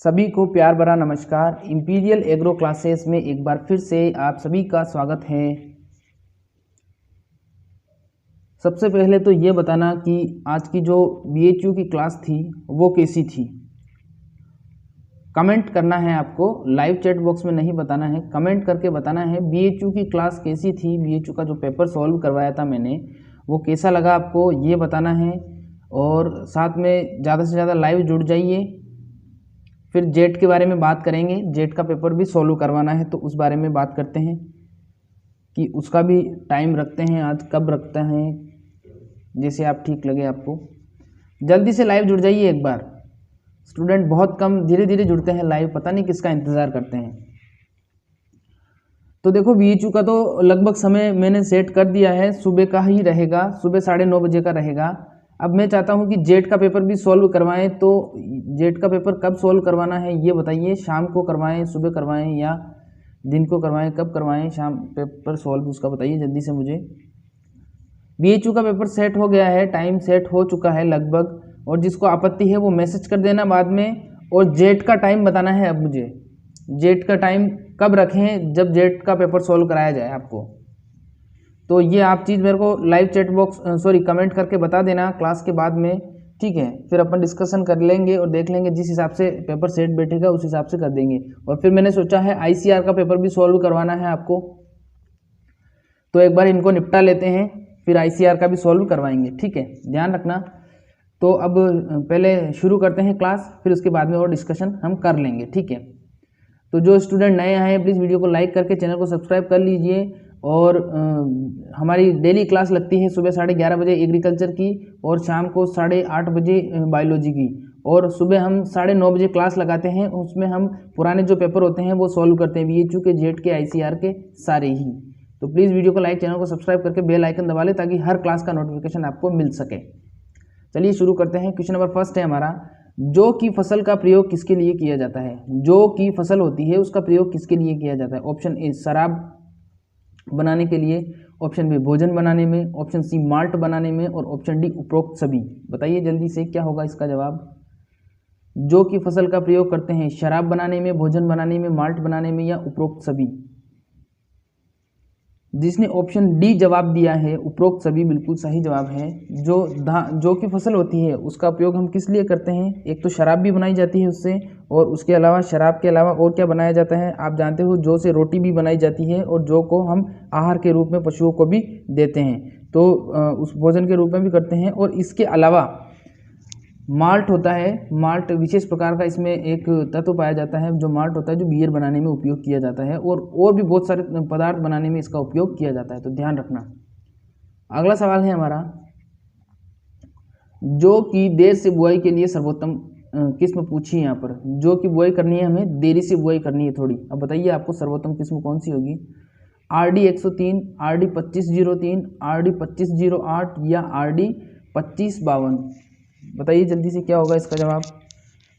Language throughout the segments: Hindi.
सभी को प्यार भरा नमस्कार। इंपीरियल एग्रो क्लासेस में एक बार फिर से आप सभी का स्वागत है। सबसे पहले तो ये बताना कि आज की जो बीएचयू की क्लास थी वो कैसी थी। कमेंट करना है आपको, लाइव चैट बॉक्स में नहीं बताना है, कमेंट करके बताना है बीएचयू की क्लास कैसी थी। बीएचयू का जो पेपर सॉल्व करवाया था मैंने वो कैसा लगा आपको ये बताना है। और साथ में ज़्यादा से ज़्यादा लाइव जुड़ जाइए। फिर जेट के बारे में बात करेंगे, जेट का पेपर भी सॉल्व करवाना है तो उस बारे में बात करते हैं कि उसका भी टाइम रखते हैं, आज कब रखते हैं, जैसे आप ठीक लगे आपको। जल्दी से लाइव जुड़ जाइए एक बार। स्टूडेंट बहुत कम धीरे धीरे जुड़ते हैं लाइव, पता नहीं किसका इंतज़ार करते हैं। तो देखो बीएचयू का तो लगभग समय मैंने सेट कर दिया है, सुबह का ही रहेगा, सुबह 9:30 बजे का रहेगा। अब मैं चाहता हूं कि जेट का पेपर भी सॉल्व करवाएं, तो जेट का पेपर कब सॉल्व करवाना है ये बताइए। शाम को करवाएं, सुबह करवाएं या दिन को करवाएं, कब करवाएं शाम पेपर सॉल्व उसका बताइए जल्दी से मुझे। बीएचयू का पेपर सेट हो गया है, टाइम सेट हो चुका है लगभग, और जिसको आपत्ति है वो मैसेज कर देना बाद में। और जेट का टाइम बताना है अब मुझे, जेट का टाइम कब रखें जब जेट का पेपर सॉल्व कराया जाए आपको। तो ये आप चीज़ मेरे को लाइव चैट बॉक्स कमेंट करके बता देना क्लास के बाद में, ठीक है। फिर अपन डिस्कशन कर लेंगे और देख लेंगे, जिस हिसाब से पेपर सेट बैठेगा उस हिसाब से कर देंगे। और फिर मैंने सोचा है आईसीआर का पेपर भी सॉल्व करवाना है आपको, तो एक बार इनको निपटा लेते हैं फिर आईसीआर का भी सॉल्व करवाएंगे, ठीक है, ध्यान रखना। तो अब पहले शुरू करते हैं क्लास, फिर उसके बाद में और डिस्कशन हम कर लेंगे, ठीक है। तो जो स्टूडेंट नए आए हैं प्लीज़ वीडियो को लाइक करके चैनल को सब्सक्राइब कर लीजिए। और हमारी डेली क्लास लगती है सुबह 11:30 बजे एग्रीकल्चर की, और शाम को 8:30 बजे बायोलॉजी की, और सुबह हम 9:30 बजे क्लास लगाते हैं। उसमें हम पुराने जो पेपर होते हैं वो सॉल्व करते हैं, बीएचयू के, जेट के, आईसीआर के सारे ही। तो प्लीज़ वीडियो को लाइक, चैनल को सब्सक्राइब करके बेल आइकन दबा लें ताकि हर क्लास का नोटिफिकेशन आपको मिल सके। चलिए शुरू करते हैं। क्वेश्चन नंबर फर्स्ट है हमारा, जौ की फसल का प्रयोग किसके लिए किया जाता है। जौ की फसल होती है उसका प्रयोग किसके लिए किया जाता है। ऑप्शन ए शराब बनाने के लिए, ऑप्शन बी भोजन बनाने में, ऑप्शन सी माल्ट बनाने में, और ऑप्शन डी उपरोक्त सभी। बताइए जल्दी से क्या होगा इसका जवाब। जौ की फसल का प्रयोग करते हैं शराब बनाने में, भोजन बनाने में, माल्ट बनाने में, या उपरोक्त सभी। जिसने ऑप्शन डी जवाब दिया है उपरोक्त सभी, बिल्कुल सही जवाब है। जौ की फसल होती है उसका उपयोग हम किस लिए करते हैं। एक तो शराब भी बनाई जाती है उससे, और उसके अलावा शराब के अलावा और क्या बनाया जाता है आप जानते हो, जौ से रोटी भी बनाई जाती है, और जौ को हम आहार के रूप में पशुओं को भी देते हैं, तो उस भोजन के रूप में भी करते हैं। और इसके अलावा माल्ट होता है, माल्ट विशेष प्रकार का इसमें एक तत्व पाया जाता है जो माल्ट होता है, जो बियर बनाने में उपयोग किया जाता है, और भी बहुत सारे पदार्थ बनाने में इसका उपयोग किया जाता है, तो ध्यान रखना। अगला सवाल है हमारा, जौ की देर से बुआई के लिए सर्वोत्तम किस्म पूछी है यहाँ पर। जौ की बुआई करनी है हमें, देरी से बुआई करनी है थोड़ी। अब बताइए आपको सर्वोत्तम किस्म कौन सी होगी। RD 103, RD 2503, RD 2508 या RD 2552। बताइए जल्दी से क्या होगा इसका जवाब।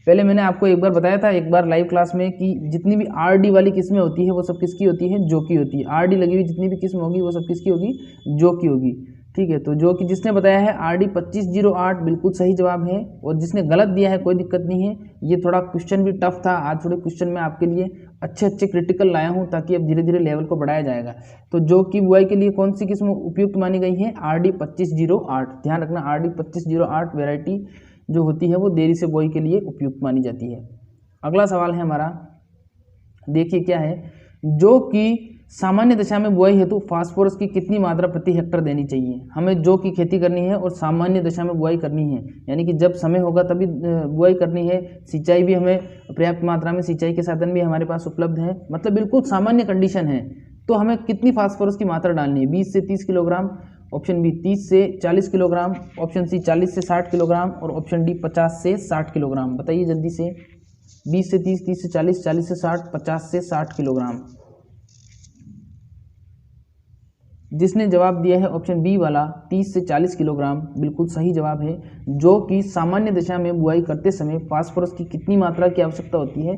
पहले मैंने आपको एक बार बताया था, एक बार लाइव क्लास में, कि जितनी भी RD वाली किस्में होती है वो सब किसकी होती है, जौ की होती है। RD लगी हुई जितनी भी किस्म होगी वो सब किसकी होगी, जौ की होगी, ठीक है। तो जो कि जिसने बताया है RD 2508 बिल्कुल सही जवाब है। और जिसने गलत दिया है कोई दिक्कत नहीं है, ये थोड़ा क्वेश्चन भी टफ था, आज थोड़े क्वेश्चन में आपके लिए अच्छे क्रिटिकल लाया हूँ ताकि अब धीरे धीरे लेवल को बढ़ाया जाएगा। तो जौ की बुआई के लिए कौन सी किस्म उपयुक्त मानी गई है, RD 2508। ध्यान रखना, RD 2508 वेराइटी जो होती है वो देरी से बुआई के लिए उपयुक्त मानी जाती है। अगला सवाल है हमारा, देखिए क्या है, जौ की सामान्य दशा में बुआई हेतु फास्फोरस की कितनी मात्रा प्रति हेक्टर देनी चाहिए। हमें जौ की खेती करनी है और सामान्य दशा में बुआई करनी है, यानी कि जब समय होगा तभी बुआई करनी है। सिंचाई भी हमें पर्याप्त मात्रा में, सिंचाई के साधन भी हमारे पास उपलब्ध है, मतलब बिल्कुल सामान्य कंडीशन है। तो हमें कितनी फास्फोरस की मात्रा डालनी है, 20 से 30 किलोग्राम, ऑप्शन बी 30 से 40 किलोग्राम, ऑप्शन सी 40 से 60 किलोग्राम, और ऑप्शन डी 50 से 60 किलोग्राम। बताइए जल्दी से, 20 से 30, 30 से 40, 40 से 60, 50 से 60 किलोग्राम। जिसने जवाब दिया है ऑप्शन बी वाला 30 से 40 किलोग्राम, बिल्कुल सही जवाब है। जो कि सामान्य दशा में बुआई करते समय फास्फोरस की कितनी मात्रा की आवश्यकता होती है,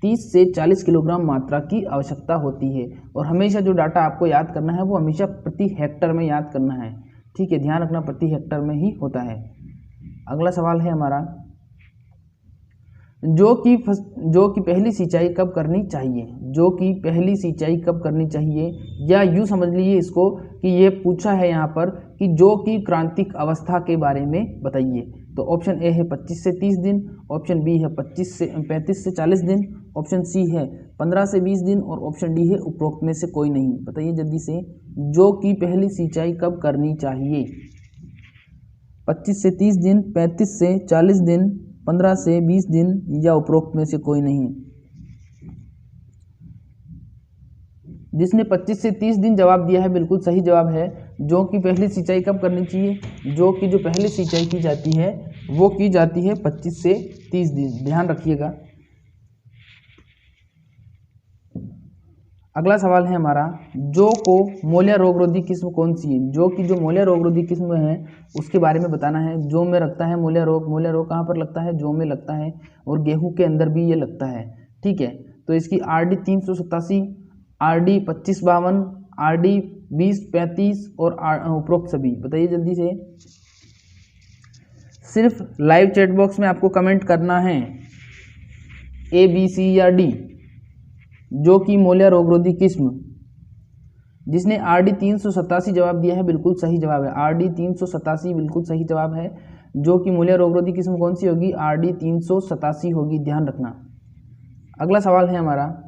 30 से 40 किलोग्राम मात्रा की आवश्यकता होती है। और हमेशा जो डाटा आपको याद करना है वो हमेशा प्रति हेक्टर में याद करना है, ठीक है, ध्यान रखना प्रति हेक्टर में ही होता है। अगला सवाल है हमारा, जो कि पहली सिंचाई कब करनी चाहिए, जो कि पहली सिंचाई कब करनी चाहिए, या यूँ समझ लीजिए इसको कि ये पूछा है यहाँ पर कि जो कि क्रांतिक अवस्था के बारे में बताइए। तो ऑप्शन ए है 25 से 30 दिन, ऑप्शन बी है 35 से 40 दिन, ऑप्शन सी है 15 से 20 दिन और ऑप्शन डी है उपरोक्त में से कोई नहीं। बताइए जल्दी से, जो कि पहली सिंचाई कब करनी चाहिए। 25 से 30 दिन, 35 से 40 दिन, 15 से 20 दिन या उपरोक्त में से कोई नहीं। जिसने 25 से 30 दिन जवाब दिया है बिल्कुल सही जवाब है। जो कि पहली सिंचाई कब करनी चाहिए, जो कि जो पहली सिंचाई की जाती है वो की जाती है 25 से 30 दिन, ध्यान रखिएगा। अगला सवाल है हमारा, जो को मोलिया रोगरोधी किस्म कौन सी है। जो कि जो मोलिया रोगरोधी किस्म है उसके बारे में बताना है। जो में लगता है मोलिया रोग कहाँ पर लगता है, जो में लगता है, और गेहूं के अंदर भी ये लगता है, ठीक है। तो इसकी RD 387, RD 2552, RD 2035 और उपरोक्त सभी। बताइए जल्दी से, सिर्फ लाइव चैट बॉक्स में आपको कमेंट करना है A B C या D। जो कि मोलिया रोगरोधी किस्म, जिसने RD 387 जवाब दिया है बिल्कुल सही जवाब है। RD 387 बिल्कुल सही जवाब है। जो कि मोलिया रोगरोधी किस्म कौन सी होगी, RD 387 होगी, ध्यान रखना। अगला सवाल है हमारा,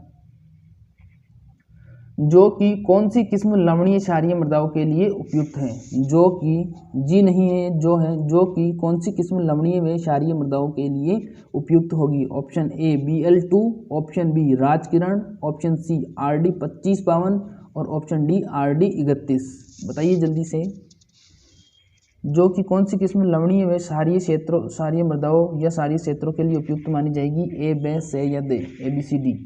जो कि कौन सी किस्म लवणीय क्षारीय मृदाओं के लिए उपयुक्त है। जो कि जी नहीं है, जो है, जो कि कौन सी किस्म लवणीय व क्षारीय मृदाओं के लिए उपयुक्त होगी। Option A BL2, option B Rajkiran, option C RD 2552 और ऑप्शन डी RD 31। बताइए जल्दी से, जो कि कौन सी किस्म लवणीय व क्षारीय मृदाओं या क्षारीय क्षेत्रों के लिए उपयुक्त मानी जाएगी। ए, बी, सी या डी, ABCD।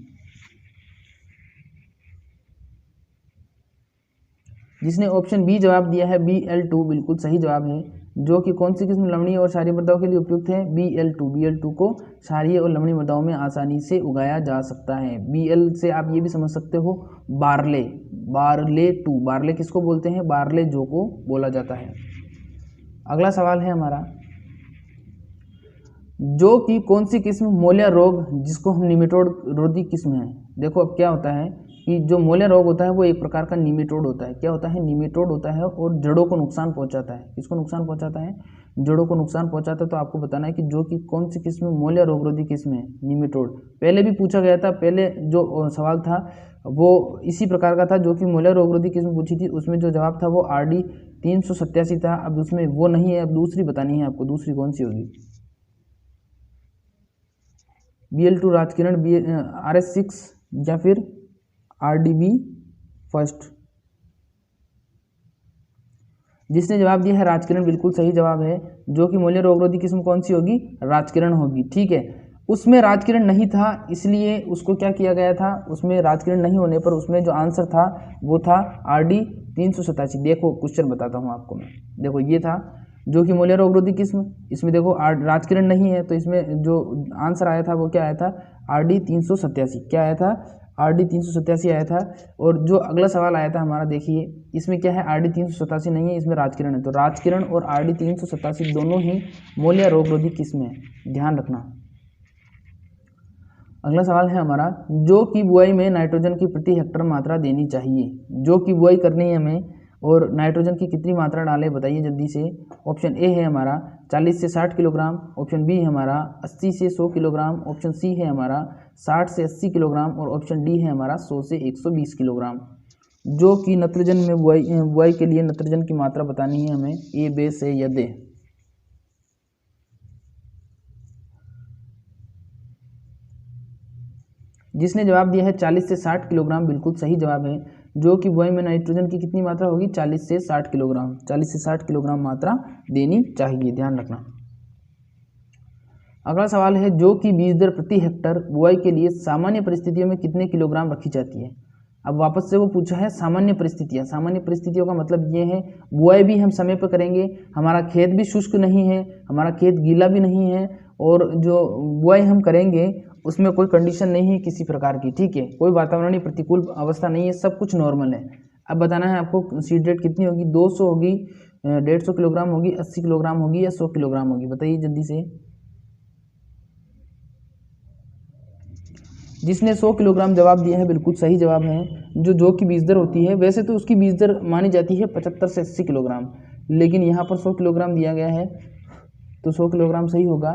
जिसने ऑप्शन बी जवाब दिया है BL2 बिल्कुल सही जवाब है। जो कि कौन सी किस्म लवणीय और क्षारीय मृदाओं के लिए उपयुक्त है, BL2 को क्षारीय और लवणीय मृदाओं में आसानी से उगाया जा सकता है। BL से आप ये भी समझ सकते हो बारले किसको बोलते हैं, बारले जो को बोला जाता है। अगला सवाल है हमारा, जो कि कौन सी किस्म मोलिया रोग, जिसको हम निमेटोड रोधी किस्म है। देखो अब क्या होता है कि जो मोलिया रोग होता है वो एक प्रकार का निमेटोड होता है। क्या होता है, निमेटोड होता है और जड़ों को नुकसान पहुंचाता है। किसको नुकसान पहुंचाता है, जड़ों को नुकसान पहुंचाता है। तो आपको बताना है कि जो कि कौन सी किस्म मोलिया रोगरोधी किस्म है, निमेटोड। पहले भी पूछा गया था, पहले जो सवाल था वो इसी प्रकार का था। जो कि मोलिया रोगरोधी किस्म पूछी थी उसमें जो जवाब था वो RD 387 था। अब उसमें वो नहीं है, अब दूसरी बतानी है आपको, दूसरी कौन सी होगी। BL2 राजकिरण, RS6 या फिर RDB फर्स्ट। जिसने जवाब दिया है राजकिरण बिल्कुल सही जवाब है। जो कि मोलिया रोगरोधी किस्म कौन सी होगी, राजकिरण होगी, ठीक है। उसमें राजकिरण नहीं था इसलिए उसको क्या किया गया था, उसमें राजकिरण नहीं होने पर उसमें जो आंसर था वो था RD 387। देखो क्वेश्चन बताता हूँ आपको मैं, देखो ये था जो कि मोलिया रोगरोधी किस्म, इसमें देखो राजकिरण नहीं है तो इसमें जो आंसर आया था वो क्या आया था, RD 387। क्या आया था, RD 387 आया था। और जो अगला सवाल आया था हमारा, देखिए इसमें क्या है, RD 387 नहीं है, इसमें राजकिरण है। तो राजकिरण और RD 387 दोनों ही मोलिया रोगरोधी किस्म है, ध्यान रखना। अगला सवाल है हमारा, जो कि बुआई में नाइट्रोजन की प्रति हेक्टर मात्रा देनी चाहिए। जो कि बुआई करनी है हमें और नाइट्रोजन की कितनी मात्रा डालें, बताइए जल्दी से। ऑप्शन ए है हमारा 40 से 60 किलोग्राम, ऑप्शन बी है हमारा 80 से 100 किलोग्राम, ऑप्शन सी है हमारा 60 से 80 किलोग्राम और ऑप्शन डी है हमारा 100 से 120 किलोग्राम। जो कि नत्रजन में बुआई के लिए नत्रजन की मात्रा बतानी है हमें, ए, बी, सी या डी। जिसने जवाब दिया है 40 से 60 किलोग्राम बिल्कुल सही जवाब है। जो कि बुआई में नाइट्रोजन की कितनी मात्रा होगी, 40 से 60 किलोग्राम, 40 से 60 किलोग्राम मात्रा देनी चाहिए, ध्यान रखना। अगला सवाल है, जो कि बीज दर प्रति हेक्टर बुआई के लिए सामान्य परिस्थितियों में कितने किलोग्राम रखी जाती है। अब वापस से वो पूछा है सामान्य परिस्थितियाँ। सामान्य परिस्थितियों का मतलब ये है बुआई भी हम समय पर करेंगे, हमारा खेत भी शुष्क नहीं है, हमारा खेत गीला भी नहीं है, और जो बुआई हम करेंगे उसमें कोई कंडीशन नहीं है किसी प्रकार की, ठीक है, कोई वातावरणीय प्रतिकूल अवस्था नहीं है, सब कुछ नॉर्मल है। अब बताना है आपको सीड रेट कितनी होगी, 200 होगी, 150 किलोग्राम होगी, 80 किलोग्राम होगी या 100 किलोग्राम होगी। बताइए जल्दी से। जिसने 100 किलोग्राम जवाब दिया है, बिल्कुल सही जवाब है। जो की बीज दर होती है, वैसे तो उसकी बीज दर मानी जाती है 75 से 80 किलोग्राम, लेकिन यहाँ पर 100 किलोग्राम दिया गया है तो 100 किलोग्राम सही होगा।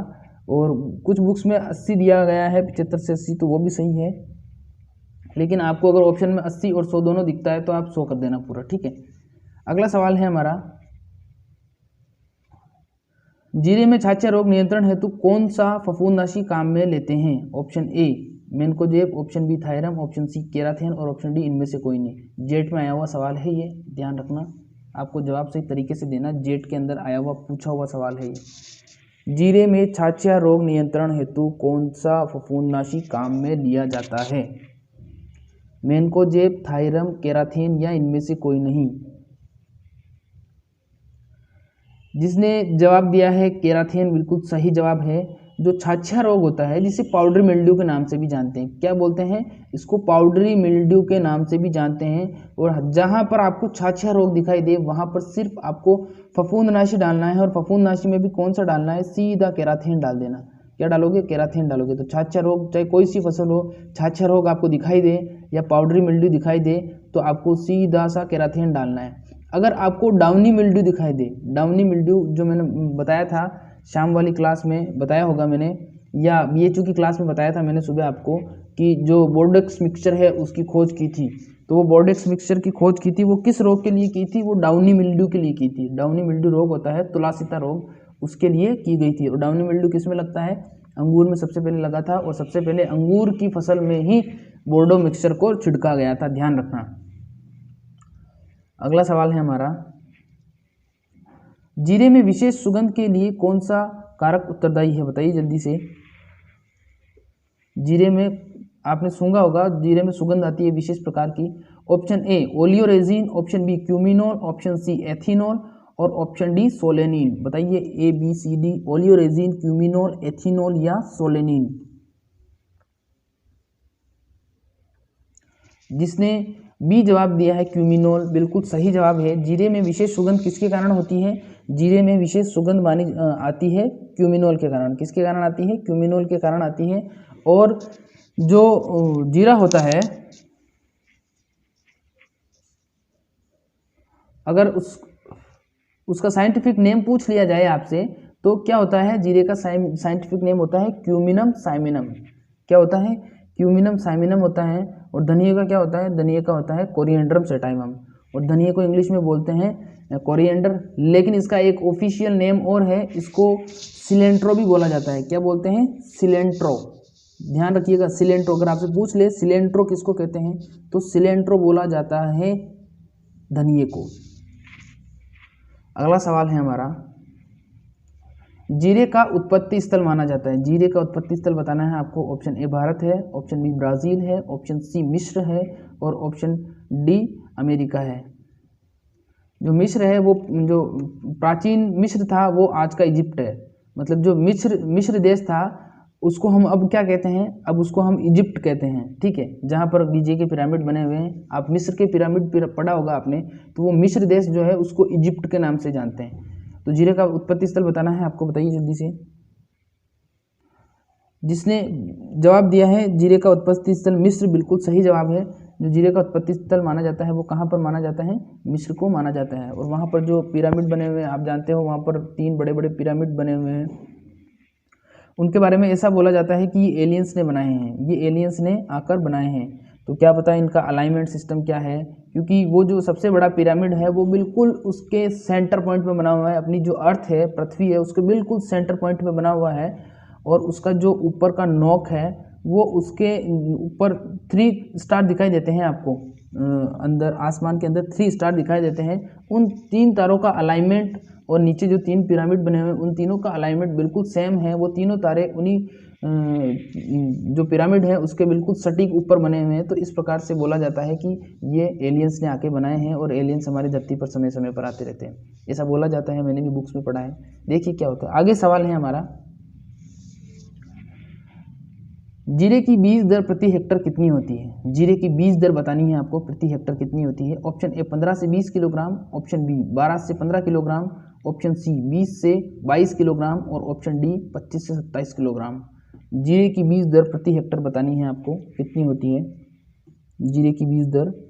और कुछ बुक्स में 80 दिया गया है, 75 से 80, तो वो भी सही है। लेकिन आपको अगर ऑप्शन में 80 और 100 दोनों दिखता है तो आप 100 कर देना पूरा, ठीक है। अगला सवाल है हमारा, जीरे में छाछा रोग नियंत्रण हेतु कौन सा फफूंदनाशी काम में लेते हैं? Option A mancozeb, option B thiram, option C karathane और ऑप्शन डी इनमें से कोई नहीं। जेट में आया हुआ सवाल है ये, ध्यान रखना, आपको जवाब सही तरीके से देना। जेट के अंदर आया हुआ पूछा हुआ सवाल है ये। जीरे में छाछा रोग नियंत्रण हेतु कौन सा फफूंदनाशी काम में लिया जाता है? मेनकोजेब, थायरम, केराथेन या इनमें से कोई नहीं। जिसने जवाब दिया है केराथेन, बिल्कुल सही जवाब है। जो छाछा रोग होता है, जिसे पाउडरी मिल्ड्यू के नाम से भी जानते हैं, क्या बोलते हैं इसको? पाउडरी मिल्ड्यू के नाम से भी जानते हैं। और जहां पर आपको छाछा रोग दिखाई दे वहां पर सिर्फ आपको फफूंदनाशी डालना है, और फफूंदनाशी में भी कौन सा डालना है? सीधा केराथेन डाल देना। क्या डालोगे? केराथेन डालोगे। तो छाछा रोग, चाहे कोई सी फसल हो, छाछा रोग आपको दिखाई दे या पाउडरी मिल्ड्यू दिखाई दे तो आपको सीधा सा केराथेन डालना है। अगर आपको डाउनी मिल्ड्यू दिखाई दे, डाउनी मिल्ड्यू जो मैंने बताया था शाम वाली क्लास में बताया होगा मैंने, या BHU की क्लास में बताया था मैंने सुबह आपको, कि जो बोर्डेक्स मिक्सचर है उसकी खोज की थी। तो वो बोर्डेक्स मिक्सचर की खोज की थी, वो किस रोग के लिए की थी? वो डाउनी मिल्ड्यू के लिए की थी। डाउनी मिल्ड्यू रोग होता है तुलासिता रोग, उसके लिए की गई थी। और डाउनी मिल्ड्यू किस में लगता है? अंगूर में सबसे पहले लगा था, और सबसे पहले अंगूर की फसल में ही बोर्डो मिक्सचर को छिड़का गया था, ध्यान रखना। अगला सवाल है हमारा, जीरे में विशेष सुगंध के लिए कौन सा कारक उत्तरदायी है? बताइए जल्दी से। जीरे में आपने सूंघा होगा, जीरे में सुगंध आती है विशेष प्रकार की। Option A oleoresin, option B cuminol, option C ethanol और ऑप्शन डी सोलेनिन। बताइए ABCD, ओलियोरेजिन, क्यूमिनोल, एथिनॉल या सोलेनिन। जिसने बी जवाब दिया है क्यूमिनोल, बिल्कुल सही जवाब है। जीरे में विशेष सुगंध किसके कारण होती है? जीरे में विशेष सुगंध मानी आती है क्यूमिनोल के कारण। किसके कारण आती है? क्यूमिनोल के कारण आती है। और जो जीरा होता है, अगर उसका साइंटिफिक नेम पूछ लिया जाए आपसे तो क्या होता है? जीरे का साइंटिफिक नेम होता है क्यूमिनम साइमिनम। क्या होता है? क्यूमिनम साइमिनम होता है। और धनिया का क्या होता है? धनिया का होता है कोरिएंडरम सेटाइमम। और धनिया को इंग्लिश में बोलते हैं कोरिएंडर, लेकिन इसका एक ऑफिशियल नेम और है, इसको सिलेंट्रो भी बोला जाता है। क्या बोलते हैं? सिलेंट्रो। ध्यान रखिएगा, सिलेंट्रो। अगर आपसे पूछ ले सिलेंट्रो किसको कहते हैं, तो सिलेंट्रो बोला जाता है धनिये को। अगला सवाल है हमारा, जीरे का उत्पत्ति स्थल माना जाता है। जीरे का उत्पत्ति स्थल बताना है आपको। ऑप्शन ए भारत है, ऑप्शन बी ब्राज़ील है, ऑप्शन सी मिस्र है और ऑप्शन डी अमेरिका है। जो मिस्र है, वो जो प्राचीन मिस्र था वो आज का इजिप्ट है। मतलब जो मिस्र देश था उसको हम अब क्या कहते हैं? अब उसको हम इजिप्ट कहते हैं, ठीक है। जहाँ पर गिजे के पिरामिड बने हुए हैं, आप मिस्र के पिरामिड पढ़ा होगा आपने, तो वो मिस्र देश जो है उसको इजिप्ट के नाम से जानते हैं। तो जीरे का उत्पत्ति स्थल बताना है आपको, बताइए जल्दी से। जिसने जवाब दिया है जीरे का उत्पत्ति स्थल मिस्र, बिल्कुल सही जवाब है। जो जीरे का उत्पत्ति स्थल माना जाता है वो कहाँ पर माना जाता है? मिस्र को माना जाता है। और वहाँ पर जो पिरामिड बने हुए हैं आप जानते हो, वहाँ पर 3 बड़े बड़े पिरामिड बने हुए हैं। उनके बारे में ऐसा बोला जाता है कि ये एलियंस ने बनाए हैं, ये एलियंस ने आकर बनाए हैं। तो क्या पता है इनका अलाइनमेंट सिस्टम क्या है, क्योंकि वो जो सबसे बड़ा पिरामिड है वो बिल्कुल उसके सेंटर पॉइंट में बना हुआ है। अपनी जो अर्थ है, पृथ्वी है, उसके बिल्कुल सेंटर पॉइंट में बना हुआ है। और उसका जो ऊपर का नोक है वो उसके ऊपर 3 स्टार दिखाई देते हैं आपको। अंदर आसमान के अंदर 3 स्टार दिखाई देते हैं। उन 3 तारों का अलाइनमेंट और नीचे जो 3 पिरामिड बने हुए हैं उन तीनों का अलाइनमेंट बिल्कुल सेम है। वो तीनों तारे उन्हीं जो पिरामिड है उसके बिल्कुल सटीक ऊपर बने हुए हैं। तो इस प्रकार से बोला जाता है कि ये एलियंस ने आके बनाए हैं, और एलियंस हमारी धरती पर समय समय पर आते रहते हैं, ऐसा बोला जाता है। मैंने भी बुक्स में पढ़ा है। देखिए क्या होता है। आगे सवाल है हमारा, जीरे की बीज दर प्रति हेक्टर कितनी होती है? जीरे की बीज दर बतानी है आपको, प्रति हेक्टर कितनी होती है। ऑप्शन ए 15 से 20 किलोग्राम, ऑप्शन बी 12 से 15 किलोग्राम, ऑप्शन सी 20 से 22 किलोग्राम और ऑप्शन डी 25 से 27 किलोग्राम। जीरे की बीज दर प्रति हेक्टर बतानी है आपको, कितनी होती है जीरे की बीज दर।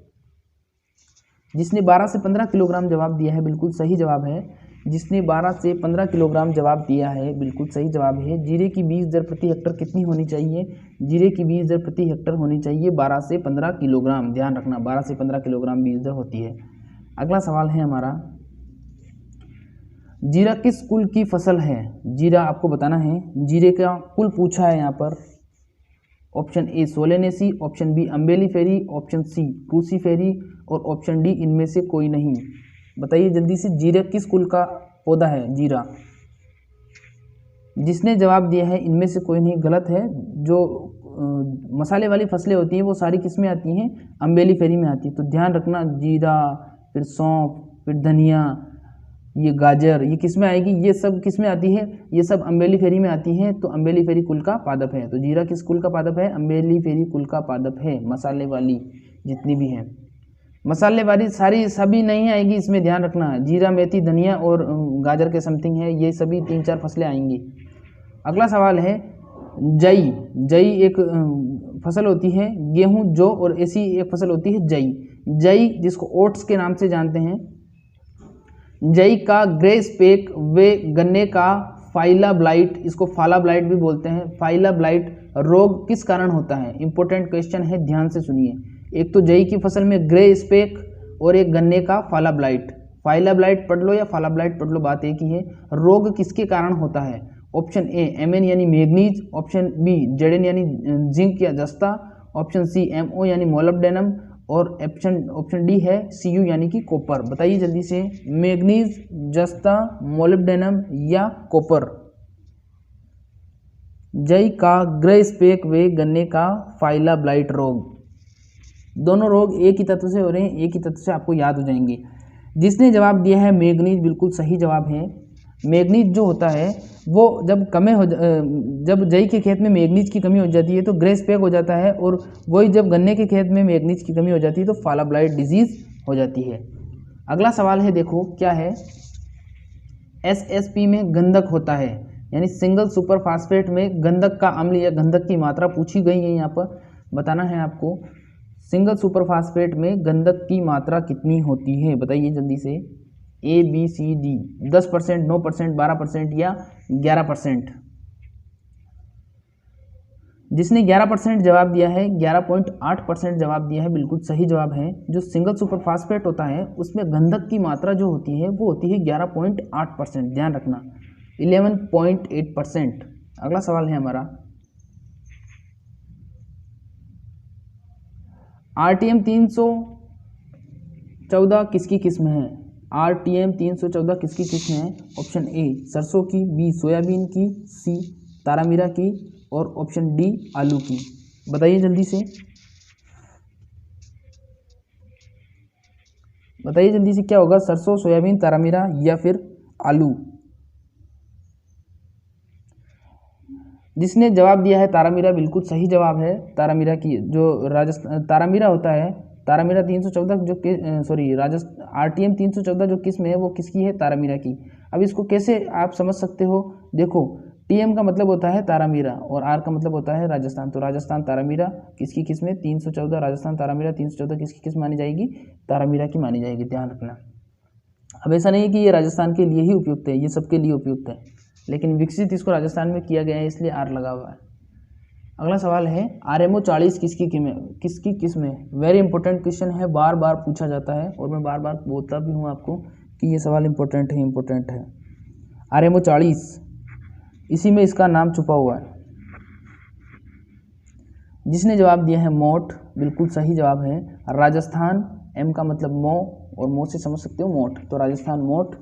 जिसने 12 से 15 किलोग्राम जवाब दिया है बिल्कुल सही जवाब है। जिसने 12 से 15 किलोग्राम जवाब दिया है बिल्कुल सही जवाब है। जीरे की बीज दर प्रति हेक्टर कितनी होनी चाहिए? जीरे की बीज दर प्रति हेक्टर होनी चाहिए 12 से 15 किलोग्राम। ध्यान रखना 12 से 15 किलोग्राम बीज दर होती है। अगला सवाल है हमारा, जीरा किस कुल की फसल है? जीरा आपको बताना है। जीरे का कुल पूछा है यहाँ पर। Option A Solanaceae, option B Umbelliferae, option C Cruciferae और ऑप्शन डी इनमें से कोई नहीं। बताइए जल्दी से, जीरा किस कुल का पौधा है? जीरा। जिसने जवाब दिया है इनमें से कोई नहीं, गलत है। जो मसाले वाली फसलें होती हैं वो सारी किस में आती हैं? अम्बेलिफेरी में आती है। तो ध्यान रखना, जीरा, फिर सौंफ, फिर धनिया, ये गाजर, ये किस में आएगी? ये सब किस में आती है? ये सब अम्बेलिफेरी में आती हैं। तो अम्बेलिफेरी कुल का पादप है। तो जीरा किस कुल का पादप है? अम्बेलिफेरी कुल का पादप है। मसाले वाली जितनी भी हैं, मसाले वाली सारी सभी नहीं आएगी इसमें, ध्यान रखना। जीरा, मेथी, धनिया और गाजर के समथिंग है, ये सभी 3-4 फसलें आएंगी। अगला सवाल है, जई। जई एक फसल होती है, गेहूं, जौ और ऐसी एक फसल होती है जई। जई जिसको ओट्स के नाम से जानते हैं। जई का ग्रे स्पेक वे गन्ने का फाइला ब्लाइट, इसको फाला ब्लाइट भी बोलते हैं, फाइला ब्लाइट रोग किस कारण होता है? इंपॉर्टेंट क्वेश्चन है, ध्यान से सुनिए। एक तो जई की फसल में ग्रे स्पेक और एक गन्ने का फाला ब्लाइट। फाइला ब्लाइट पढ़ लो या फाला ब्लाइट पढ़ लो, बात एक ही है। रोग किसके कारण होता है? ऑप्शन ए एमएन यानी मैग्नीज, ऑप्शन बी जेडन यानी जिंक या जस्ता, ऑप्शन सी एमओ यानी मोलिब्डेनम और ऑप्शन डी है सीयू यानी कि कॉपर। बताइए जल्दी से, मैग्नीज, जस्ता, मोलिब्डेनम या कॉपर। जई का ग्रे स्पेक वे गन्ने का फाइला ब्लाइट रोग, दोनों रोग एक ही तत्व से हो रहे हैं, एक ही तत्व से आपको याद हो जाएंगे। जिसने जवाब दिया है मैग्नीज, बिल्कुल सही जवाब है। मैग्नीज जो होता है वो जब जई के खेत में मैग्नीज की कमी हो जाती है तो ग्रे स्पेक हो जाता है, और वही जब गन्ने के खेत में मैग्नीज की कमी हो जाती है तो फाला ब्लाइट डिजीज हो जाती है। अगला सवाल है, देखो क्या है। एसएसपी में गंधक होता है, यानी सिंगल सुपर फास्फेट में गंधक का अम्ल या गंधक की मात्रा पूछी गई है। यहाँ पर बताना है आपको, सिंगल सुपर फास्फेट में गंधक की मात्रा कितनी होती है? बताइए जल्दी से, ए बी सी डी। 10%, 9%, 12% या 11%। जिसने 11% जवाब दिया है, 11.8% जवाब दिया है, बिल्कुल सही जवाब है। जो सिंगल सुपर फास्फेट होता है उसमें गंधक की मात्रा जो होती है वो होती है 11.8%। ध्यान रखना, 11.8%। अगला सवाल है हमारा, आरटीएम 314 किसकी किस्म है? आरटीएम 314 किसकी किस्म है? ऑप्शन ए सरसों की, बी सोयाबीन की, सी तारामीरा की और ऑप्शन डी आलू की। बताइए जल्दी से, बताइए जल्दी से, क्या होगा? सरसों, सोयाबीन, तारामीरा या फिर आलू? जिसने जवाब दिया है तारामीरा, बिल्कुल सही जवाब है। तारामीरा की जो राजस्थान तारामीरा होता है, तारामीरा 314 जो आरटीएम 314 जो किस्म है वो किसकी है? तारामीरा की। अब इसको कैसे आप समझ सकते हो? देखो, टीएम का मतलब होता है तारामीरा और आर का मतलब होता है राजस्थान। तो राजस्थान तारामीरा किसकी किस्म है? 314। राजस्थान तारामीरा 314 किसकी किस्म मानी जाएगी? तारामीरा की मानी जाएगी। ध्यान रखना। अब ऐसा नहीं है कि ये राजस्थान के लिए ही उपयुक्त है, ये सबके लिए उपयुक्त है, लेकिन विकसित इसको राजस्थान में किया गया है इसलिए आर लगा हुआ है। अगला सवाल है, आरएमओ 40 किसकी किस्म है? वेरी इंपॉर्टेंट क्वेश्चन है, बार बार पूछा जाता है और मैं बार बार बोलता भी हूँ आपको कि ये सवाल इंपॉर्टेंट है। आरएमओ 40, इसी में इसका नाम छुपा हुआ है। जिसने जवाब दिया है मोट, बिल्कुल सही जवाब है। राजस्थान, एम का मतलब मो और मो से समझ सकते हो मोट, तो राजस्थान मोट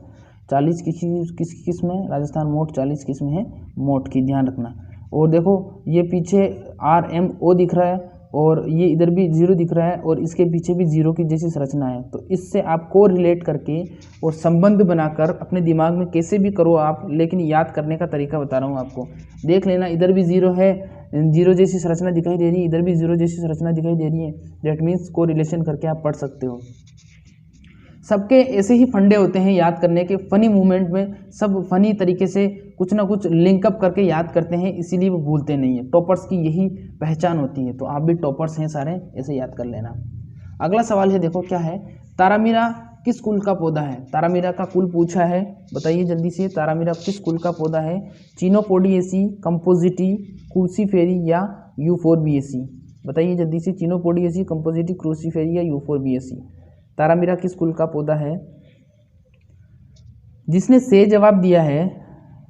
40 किसकी किस्म है? राजस्थान मोट 40 किस्म है मोट की। ध्यान रखना। और देखो ये पीछे RMO दिख रहा है और ये इधर भी 0 दिख रहा है और इसके पीछे भी 0 की जैसी संरचना है। तो इससे आप को रिलेट करके और संबंध बनाकर अपने दिमाग में कैसे भी करो आप, लेकिन याद करने का तरीका बता रहा हूँ आपको। देख लेना, इधर भी 0 है, 0 जैसी संरचना दिखाई दे रही है, इधर भी 0 जैसी संरचना दिखाई दे रही है। दैट मीन्स को रिलेशन करके आप पढ़ सकते हो। सबके ऐसे ही फंडे होते हैं याद करने के, फनी मूवमेंट में सब फनी तरीके से कुछ ना कुछ लिंकअप करके याद करते हैं, इसीलिए वो भूलते नहीं है। टॉपर्स की यही पहचान होती है। तो आप भी टॉपर्स हैं सारे, ऐसे याद कर लेना। अगला सवाल है, देखो क्या है, तारामीरा किस कुल का पौधा है? तारामीरा का कुल पूछा है, बताइए जल्दी से। तारामीरा किस कुल का पौधा है? चिनोपोडिएसी, कंपोजिटी, क्रूसीफेरी या यूफोरबिएसी? बताइए जल्दी से। चिनोपोडिएसी, कंपोजिटी, क्रूसीफेरी या यूफोरबिएसी? तारामीरा किस कुल का पौधा है? जिसने से जवाब दिया है,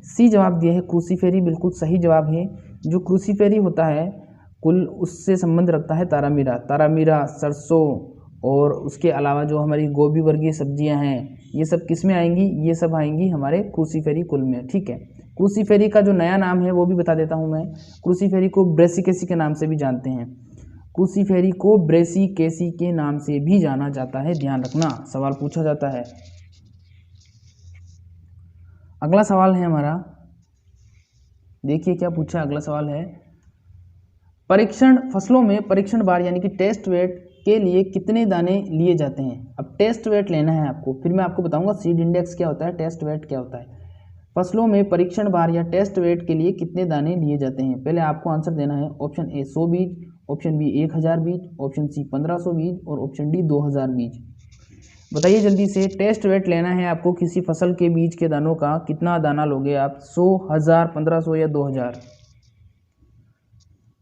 सी जवाब दिया है क्रूसीफेरी, बिल्कुल सही जवाब है। जो क्रूसीफेरी होता है कुल, उससे संबंध रखता है तारामीरा। तारामीरा, सरसों और उसके अलावा जो हमारी गोभी वर्गीय सब्जियां हैं, ये सब किस में आएंगी? ये सब आएंगी हमारे क्रूसीफेरी कुल में, ठीक है। क्रूसीफेरी का जो नया नाम है वो भी बता देता हूँ मैं। क्रूसीफेरी को ब्रेसिकेसी के नाम से भी जानते हैं। क्रूसीफेरी को ब्रेसिकेसी के नाम से भी जाना जाता है, ध्यान रखना, सवाल पूछा जाता है। अगला सवाल है हमारा, देखिए क्या पूछा। अगला सवाल है, परीक्षण फसलों में परीक्षण बार यानी कि टेस्ट वेट के लिए कितने दाने लिए जाते हैं? अब टेस्ट वेट लेना है आपको, फिर मैं आपको बताऊंगा सीड इंडेक्स क्या होता है, टेस्ट वेट क्या होता है। फसलों में परीक्षण बार या टेस्ट वेट के लिए कितने दाने लिए जाते हैं? पहले आपको आंसर देना है। ऑप्शन ए 100 बीज, ऑप्शन बी 1000 बीज, ऑप्शन सी 1500 बीज और ऑप्शन डी 2000 बीज। बताइए जल्दी से। टेस्ट वेट लेना है आपको किसी फसल के बीज के दानों का, कितना दाना लोगे आप? 100, 1000, 1500 या 2000?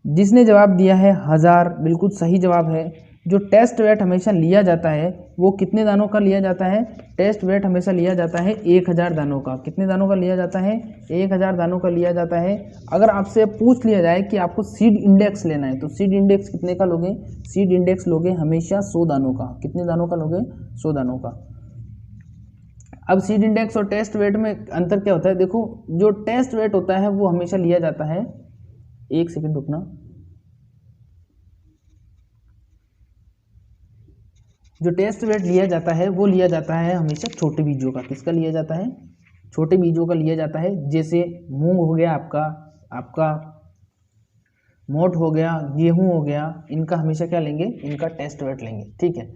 जिसने जवाब दिया है 1000, बिल्कुल सही जवाब है। जो टेस्ट वेट हमेशा लिया जाता है वो कितने दानों का लिया जाता है? टेस्ट वेट हमेशा लिया जाता है 1000 दानों का। कितने दानों का लिया जाता है? 1000 दानों का लिया जाता है। अगर आपसे पूछ लिया जाए कि आपको सीड इंडेक्स लेना है, तो सीड इंडेक्स कितने का लोगे? सीड इंडेक्स लोगे हमेशा 100 दानों का। कितने दानों का लोगे? 100 दानों का। अब सीड इंडेक्स और टेस्ट वेट में अंतर क्या होता है? देखो, जो टेस्ट वेट होता है वो हमेशा लिया जाता है, एक सेकंड रुकना, जो टेस्ट वेट लिया जाता है वो लिया जाता है हमेशा छोटे बीजों का। किसका लिया जाता है? छोटे बीजों का लिया जाता है। जैसे मूंग हो गया आपका मोठ हो गया, गेहूं हो गया, इनका हमेशा क्या लेंगे? इनका टेस्ट वेट लेंगे, ठीक है।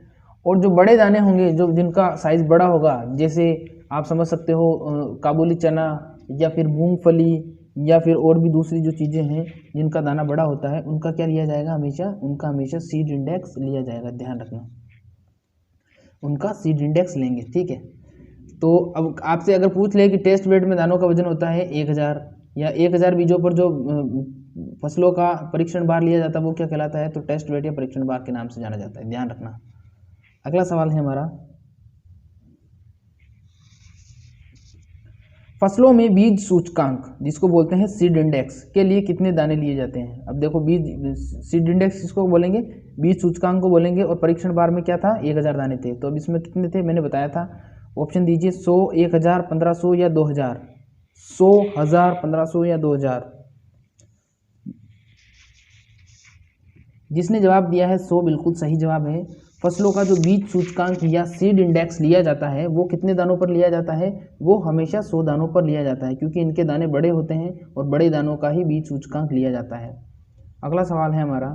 और जो बड़े दाने होंगे, जो जिनका साइज बड़ा होगा, जैसे आप समझ सकते हो काबुली चना या फिर मूंगफली या फिर और भी दूसरी जो चीज़ें हैं जिनका दाना बड़ा होता है, उनका क्या लिया जाएगा? हमेशा उनका हमेशा सीड इंडेक्स लिया जाएगा, ध्यान रखना, उनका सीड इंडेक्स लेंगे, ठीक है। तो अब आपसे अगर पूछ ले कि टेस्ट वेट में दानों का वजन होता है 1000 या 1000 बीजों पर जो फसलों का परीक्षण बार लिया जाता है वो क्या कहलाता है? तो टेस्ट वेट या परीक्षण बार के नाम से जाना जाता है, ध्यान रखना। अगला सवाल है हमारा, फसलों में बीज सूचकांक जिसको बोलते हैं सीड इंडेक्स के लिए कितने दाने लिए जाते हैं? अब देखो, बीज सीड इंडेक्स किसको बोलेंगे? बीज सूचकांक को बोलेंगे। और परीक्षण बार में क्या था? 1000 दाने थे। तो अब इसमें कितने थे? मैंने बताया था। ऑप्शन दीजिए, 100, 1000, 1500 या 2000? 100, 1000, 1500 या 2000? जिसने जवाब दिया है 100, बिल्कुल सही जवाब है। फसलों का जो बीज सूचकांक या सीड इंडेक्स लिया जाता है वो कितने दानों पर लिया जाता है? वो हमेशा 100 दानों पर लिया जाता है, क्योंकि इनके दाने बड़े होते हैं और बड़े दानों का ही बीज सूचकांक लिया जाता है। अगला सवाल है हमारा,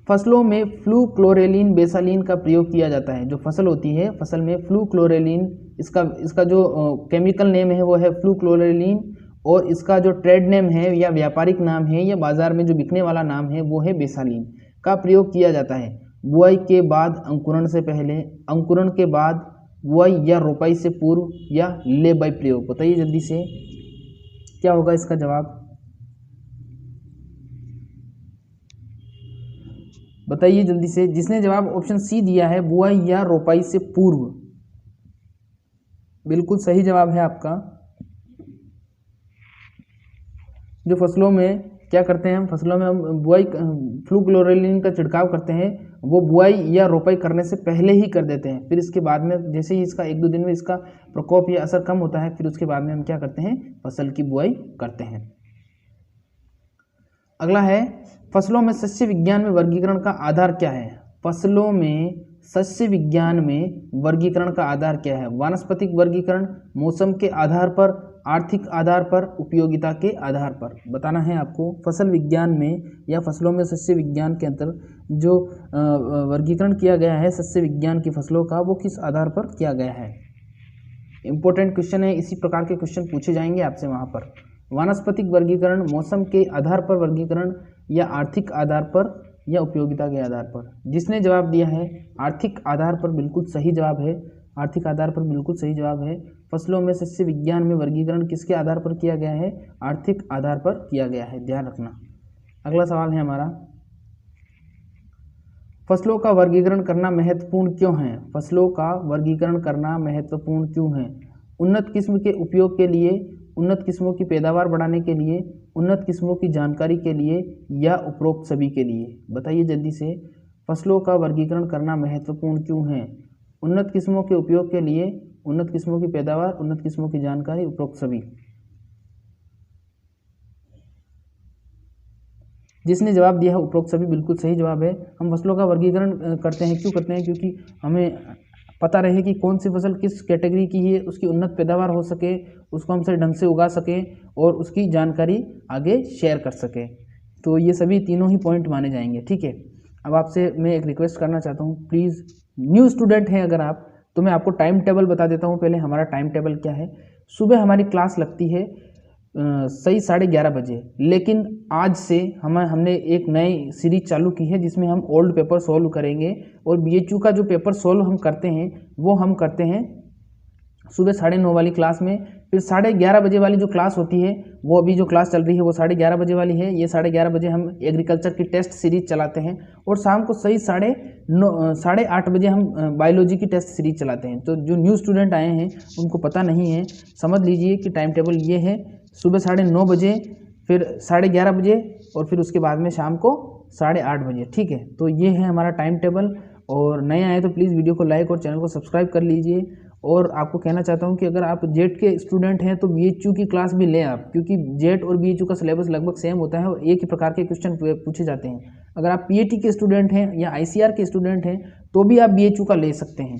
फसलों में फ्लूक्लोरेलिन बेसालिन का प्रयोग किया जाता है। जो फसल होती है, फसल में फ्लूक्लोरेलिन, इसका जो केमिकल नेम है वो है फ्लूक्लोरेलिन, और इसका जो ट्रेड नेम है या व्यापारिक नाम है या बाजार में जो बिकने वाला नाम है वो है बेसालिन, का प्रयोग किया जाता है बुआई के बाद, अंकुरण से पहले, अंकुरण के बाद, बुआई या रोपाई से पूर्व, या ले बाई प्रयोग। बताइए जल्दी से क्या होगा इसका जवाब? बताइए जल्दी से। जिसने जवाब ऑप्शन सी दिया है, बुआई या रोपाई से पूर्व, बिल्कुल सही जवाब है आपका। जो फसलों में क्या करते हैं हम, फसलों में हम बुआई फ्लूक्लोरेलिन का छिड़काव करते हैं, वो बुआई या रोपाई करने से पहले ही कर देते हैं। फिर इसके बाद में जैसे ही इसका 1-2 दिन में इसका प्रकोप या असर कम होता है, फिर उसके बाद में हम क्या करते हैं? फसल की बुआई करते हैं। अगला है, फसलों में सस्य विज्ञान में वर्गीकरण का आधार क्या है? फसलों में सस्य विज्ञान में वर्गीकरण का आधार क्या है? वानस्पतिक वर्गीकरण, मौसम के आधार पर, आर्थिक आधार पर, उपयोगिता के आधार पर बताना है आपको। फसल विज्ञान में या फसलों में सस्य विज्ञान के अंतर जो वर्गीकरण किया गया है सस्य विज्ञान की फसलों का, वो किस आधार पर किया गया है। इंपॉर्टेंट क्वेश्चन है, इसी प्रकार के क्वेश्चन पूछे जाएंगे आपसे वहाँ पर। वानस्पतिक वर्गीकरण, मौसम के आधार पर वर्गीकरण या आर्थिक आधार पर या उपयोगिता के आधार पर। जिसने जवाब दिया है आर्थिक आधार पर, बिल्कुल सही जवाब है। आर्थिक आधार पर बिल्कुल सही जवाब है। फसलों में सस्य विज्ञान में वर्गीकरण किसके आधार पर किया गया है, आर्थिक आधार पर किया गया है, ध्यान रखना। अगला सवाल है हमारा, फसलों का वर्गीकरण करना महत्वपूर्ण क्यों है। फसलों का वर्गीकरण करना महत्वपूर्ण क्यों है। उन्नत किस्म के उपयोग के लिए, उन्नत किस्मों की पैदावार बढ़ाने के लिए, उन्नत किस्मों की जानकारी के लिए या उपरोक्त सभी के लिए। बताइए जल्दी से, फसलों का वर्गीकरण करना महत्वपूर्ण क्यों है। उन्नत किस्मों के उपयोग के लिए, उन्नत किस्मों की पैदावार, उन्नत किस्मों की जानकारी, उपरोक्त सभी। जिसने जवाब दिया है उपरोक्त सभी, बिल्कुल सही जवाब है। हम फसलों का वर्गीकरण करते हैं, क्यों करते हैं, क्योंकि हमें पता रहे कि कौन सी फसल किस कैटेगरी की है, उसकी उन्नत पैदावार हो सके, उसको हम सही ढंग से उगा सकें और उसकी जानकारी आगे शेयर कर सकें। तो ये सभी तीनों ही पॉइंट माने जाएंगे, ठीक है। अब आपसे मैं एक रिक्वेस्ट करना चाहता हूँ, प्लीज़ न्यू स्टूडेंट हैं अगर आप, तो मैं आपको टाइम टेबल बता देता हूँ। पहले हमारा टाइम टेबल क्या है। सुबह हमारी क्लास लगती है सही 11:30 बजे, लेकिन आज से हमने एक नई सीरीज चालू की है जिसमें हम ओल्ड पेपर सॉल्व करेंगे। और बीएचयू का जो पेपर सॉल्व हम करते हैं वो हम करते हैं सुबह 9:30 वाली क्लास में। फिर 11:30 बजे वाली जो क्लास होती है, वो अभी जो क्लास चल रही है वो 11:30 बजे वाली है। ये 11:30 बजे हम एग्रीकल्चर की टेस्ट सीरीज चलाते हैं और शाम को सही 8:30 बजे हम बायोलॉजी की टेस्ट सीरीज चलाते हैं। तो जो न्यू स्टूडेंट आए हैं उनको पता नहीं है, समझ लीजिए कि टाइम टेबल ये है, सुबह 9:30 बजे, फिर 11:30 बजे और फिर उसके बाद में शाम को 8:30 बजे, ठीक है। तो ये है हमारा टाइम टेबल। और नए आए तो प्लीज़ वीडियो को लाइक और चैनल को सब्सक्राइब कर लीजिए। और आपको कहना चाहता हूं कि अगर आप जेट के स्टूडेंट हैं तो बीएचयू की क्लास भी लें आप, क्योंकि जेट और बीएचयू का सिलेबस लगभग सेम होता है और एक ही प्रकार के क्वेश्चन पूछे जाते हैं। अगर आप पीएटी के स्टूडेंट हैं या आईसीआर के स्टूडेंट हैं तो भी आप बीएचयू का ले सकते हैं।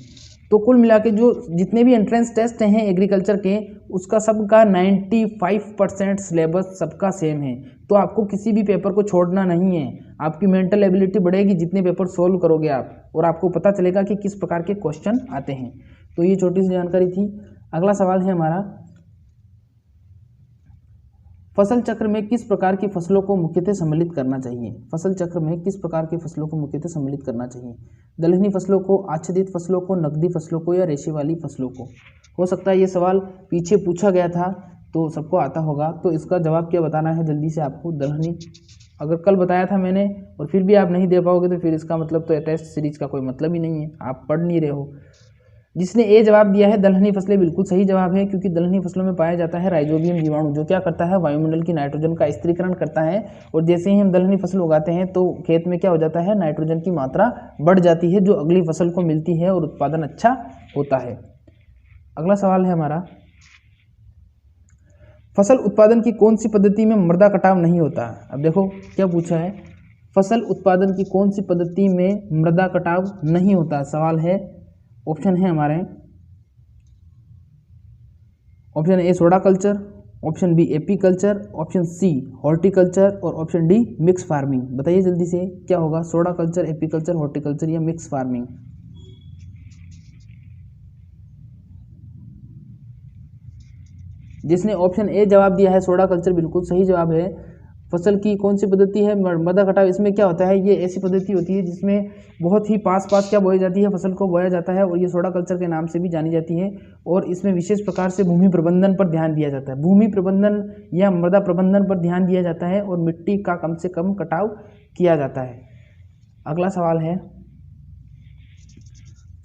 तो कुल मिला के जो जितने भी एंट्रेंस टेस्ट हैं एग्रीकल्चर के, उसका सबका 95% सिलेबस सबका सेम है। तो आपको किसी भी पेपर को छोड़ना नहीं है। आपकी मेंटल एबिलिटी बढ़ेगी जितने पेपर सोल्व करोगे आप, और आपको पता चलेगा कि किस प्रकार के क्वेश्चन आते हैं। तो ये छोटी सी जानकारी थी। अगला सवाल है हमारा, फसल चक्र में किस प्रकार की फसलों को मुख्यतः सम्मिलित करना चाहिए। फसल चक्र में किस प्रकार की फसलों को मुख्यतः सम्मिलित करना चाहिए। दलहनी फसलों को, आच्छादित फसलों को, नकदी फसलों को या रेशे वाली फसलों को। हो सकता है ये सवाल पीछे पूछा गया था तो सबको आता होगा। तो इसका जवाब क्या बताना है जल्दी से आपको। दलहनी, अगर कल बताया था मैंने और फिर भी आप नहीं दे पाओगे तो फिर इसका मतलब तो टेस्ट सीरीज का कोई मतलब ही नहीं है, आप पढ़ नहीं रहे हो। जिसने ए जवाब दिया है दलहनी फसलें, बिल्कुल सही जवाब है, क्योंकि दलहनी फसलों में पाया जाता है राइजोबियम जीवाणु, जो क्या करता है, वायुमंडल की नाइट्रोजन का स्थिरीकरण करता है। और जैसे ही हम दलहनी फसल उगाते हैं तो खेत में क्या हो जाता है, नाइट्रोजन की मात्रा बढ़ जाती है, जो अगली फसल को मिलती है और उत्पादन अच्छा होता है। अगला सवाल है हमारा, फसल उत्पादन की कौन सी पद्धति में मृदा कटाव नहीं होता। अब देखो क्या पूछा है, फसल उत्पादन की कौन सी पद्धति में मृदा कटाव नहीं होता। सवाल है, ऑप्शन है हमारे, option A soda culture, option B apiculture, option C horticulture और ऑप्शन डी मिक्स फार्मिंग। बताइए जल्दी से क्या होगा, soda culture, apiculture, horticulture या मिक्स फार्मिंग। जिसने ऑप्शन ए जवाब दिया है सोडा कल्चर, बिल्कुल सही जवाब है। फसल की कौन सी पद्धति है, मृदा कटाव। इसमें क्या होता है, ये ऐसी पद्धति होती है जिसमें बहुत ही पास क्या बोई जाती है, फसल को बोया जाता है, और ये सोडा कल्चर के नाम से भी जानी जाती है। और इसमें विशेष प्रकार से भूमि प्रबंधन पर ध्यान दिया जाता है, भूमि प्रबंधन या मृदा प्रबंधन पर ध्यान दिया जाता है, और मिट्टी का कम से कम कटाव किया जाता है। अगला सवाल है,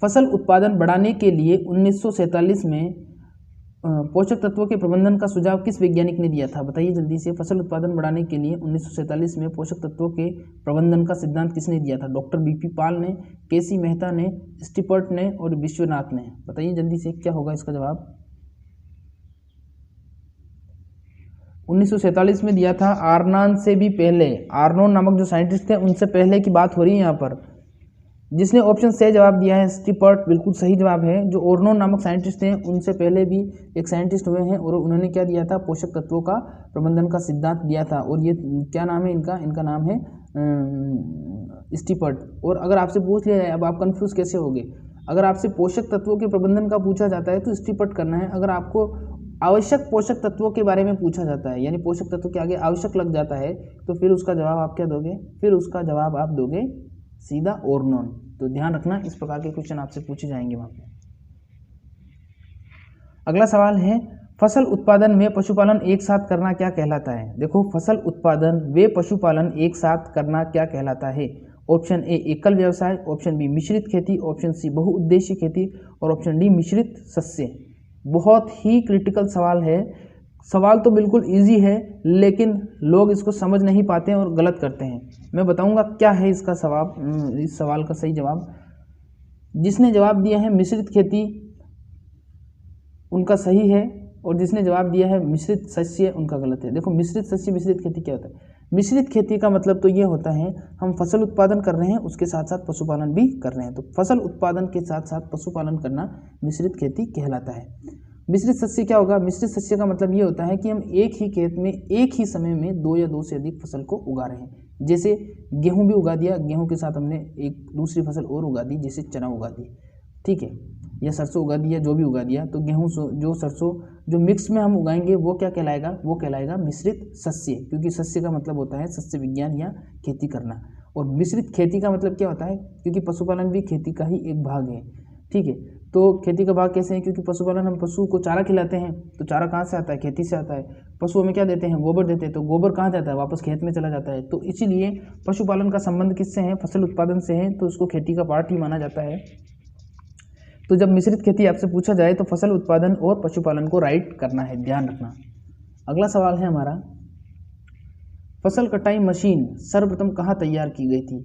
फसल उत्पादन बढ़ाने के लिए 1947 में पोषक तत्वों के प्रबंधन का सुझाव किस वैज्ञानिक ने दिया था। बताइए जल्दी से, फसल उत्पादन बढ़ाने के लिए 1947 में पोषक तत्वों के प्रबंधन का सिद्धांत किसने दिया था। डॉक्टर बीपी पाल ने, केसी मेहता ने, स्टीपर्ट ने और विश्वनाथ ने। बताइए जल्दी से क्या होगा इसका जवाब। 1947 में दिया था। आर्नॉन से भी पहले, आर्नॉन नामक जो साइंटिस्ट थे उनसे पहले की बात हो रही है यहाँ पर। जिसने ऑप्शन से जवाब दिया है स्टीपर्ट, बिल्कुल सही जवाब है। जो ओर्नोन नामक साइंटिस्ट हैं उनसे पहले भी एक साइंटिस्ट हुए हैं और उन्होंने क्या दिया था, पोषक तत्वों का प्रबंधन का सिद्धांत दिया था। और ये क्या नाम है इनका नाम है स्टीपर्ट। और अगर आपसे पूछ लिया जाए, अब आप कंफ्यूज कैसे होगे, अगर आपसे पोषक तत्वों के प्रबंधन का पूछा जाता है तो स्टीपर्ट करना है। अगर आपको आवश्यक पोषक तत्वों के बारे में पूछा जाता है, यानी पोषक तत्व के आगे आवश्यक लग जाता है, तो फिर उसका जवाब आप क्या दोगे, फिर उसका जवाब आप दोगे सीधा ओर्नोन। तो ध्यान रखना, इस प्रकार के क्वेश्चन आपसे पूछे जाएंगे वहां पे। अगला सवाल है, फसल उत्पादन में पशुपालन एक साथ करना क्या कहलाता है। देखो, फसल उत्पादन व पशुपालन एक साथ करना क्या कहलाता है। ऑप्शन ए एकल व्यवसाय, ऑप्शन बी मिश्रित खेती, ऑप्शन सी बहुउद्देशीय खेती और ऑप्शन डी मिश्रित सस्य। बहुत ही क्रिटिकल सवाल है। सवाल तो बिल्कुल इजी है, लेकिन लोग इसको समझ नहीं पाते हैं और गलत करते हैं। मैं बताऊंगा क्या है इसका इस सवाल का सही जवाब। जिसने जवाब दिया है मिश्रित खेती उनका सही है, और जिसने जवाब दिया है मिश्रित सस्य उनका गलत है। देखो, मिश्रित सस्य मिश्रित खेती क्या होता है। मिश्रित खेती का मतलब तो ये होता है हम फसल उत्पादन कर रहे हैं, उसके साथ साथ पशुपालन भी कर रहे हैं। तो फसल उत्पादन के साथ साथ पशुपालन करना मिश्रित खेती कहलाता है। मिश्रित सस्य क्या होगा, मिश्रित सस्य का मतलब ये होता है कि हम एक ही खेत में एक ही समय में 2 या 2 से अधिक फसल को उगा रहे हैं। जैसे गेहूं भी उगा दिया, गेहूं के साथ हमने एक दूसरी फसल और उगा दी, जैसे चना उगा दी, ठीक है, या सरसों उगा दिया, जो भी उगा दिया। तो गेहूं जो सरसों जो मिक्स में हम उगाएंगे वो क्या कहलाएगा, वो कहलाएगा मिश्रित सस्य, क्योंकि सस्य का मतलब होता है सस्य विज्ञान या खेती करना। और मिश्रित खेती का मतलब क्या होता है, क्योंकि पशुपालन भी खेती का ही एक भाग है, ठीक है। तो खेती का भाग कैसे है, क्योंकि पशुपालन हम पशु को चारा खिलाते हैं, तो चारा कहाँ से आता है, खेती से आता है। पशु हमें क्या देते हैं, गोबर देते हैं, तो गोबर कहाँ जाता है, वापस खेत में चला जाता है। तो इसीलिए पशुपालन का संबंध किससे है, फसल उत्पादन से है, तो उसको खेती का पार्ट ही माना जाता है। तो जब मिश्रित खेती आपसे पूछा जाए तो फसल उत्पादन और पशुपालन को राइट करना है, ध्यान रखना। अगला सवाल है हमारा, फसल कटाई मशीन सर्वप्रथम कहाँ तैयार की गई थी।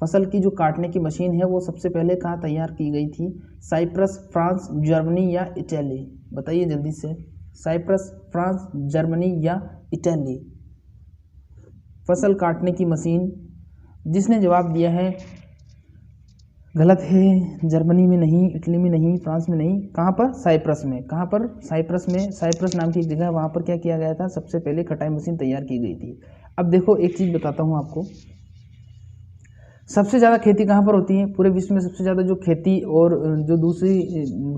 फसल की जो काटने की मशीन है वो सबसे पहले कहाँ तैयार की गई थी, साइप्रस, फ्रांस, जर्मनी या इटली। बताइए जल्दी से, साइप्रस, फ्रांस, जर्मनी या इटली। फसल काटने की मशीन, जिसने जवाब दिया है गलत है, जर्मनी में नहीं, इटली में नहीं, फ्रांस में नहीं, कहाँ पर, साइप्रस में। कहाँ पर, साइप्रस में। साइप्रस नाम की एक जगह है, वहाँ पर क्या किया गया था, सबसे पहले कटाई मशीन तैयार की गई थी। अब देखो, एक चीज़ बताता हूँ आपको, सबसे ज़्यादा खेती कहाँ पर होती है, पूरे विश्व में सबसे ज़्यादा जो खेती और जो दूसरी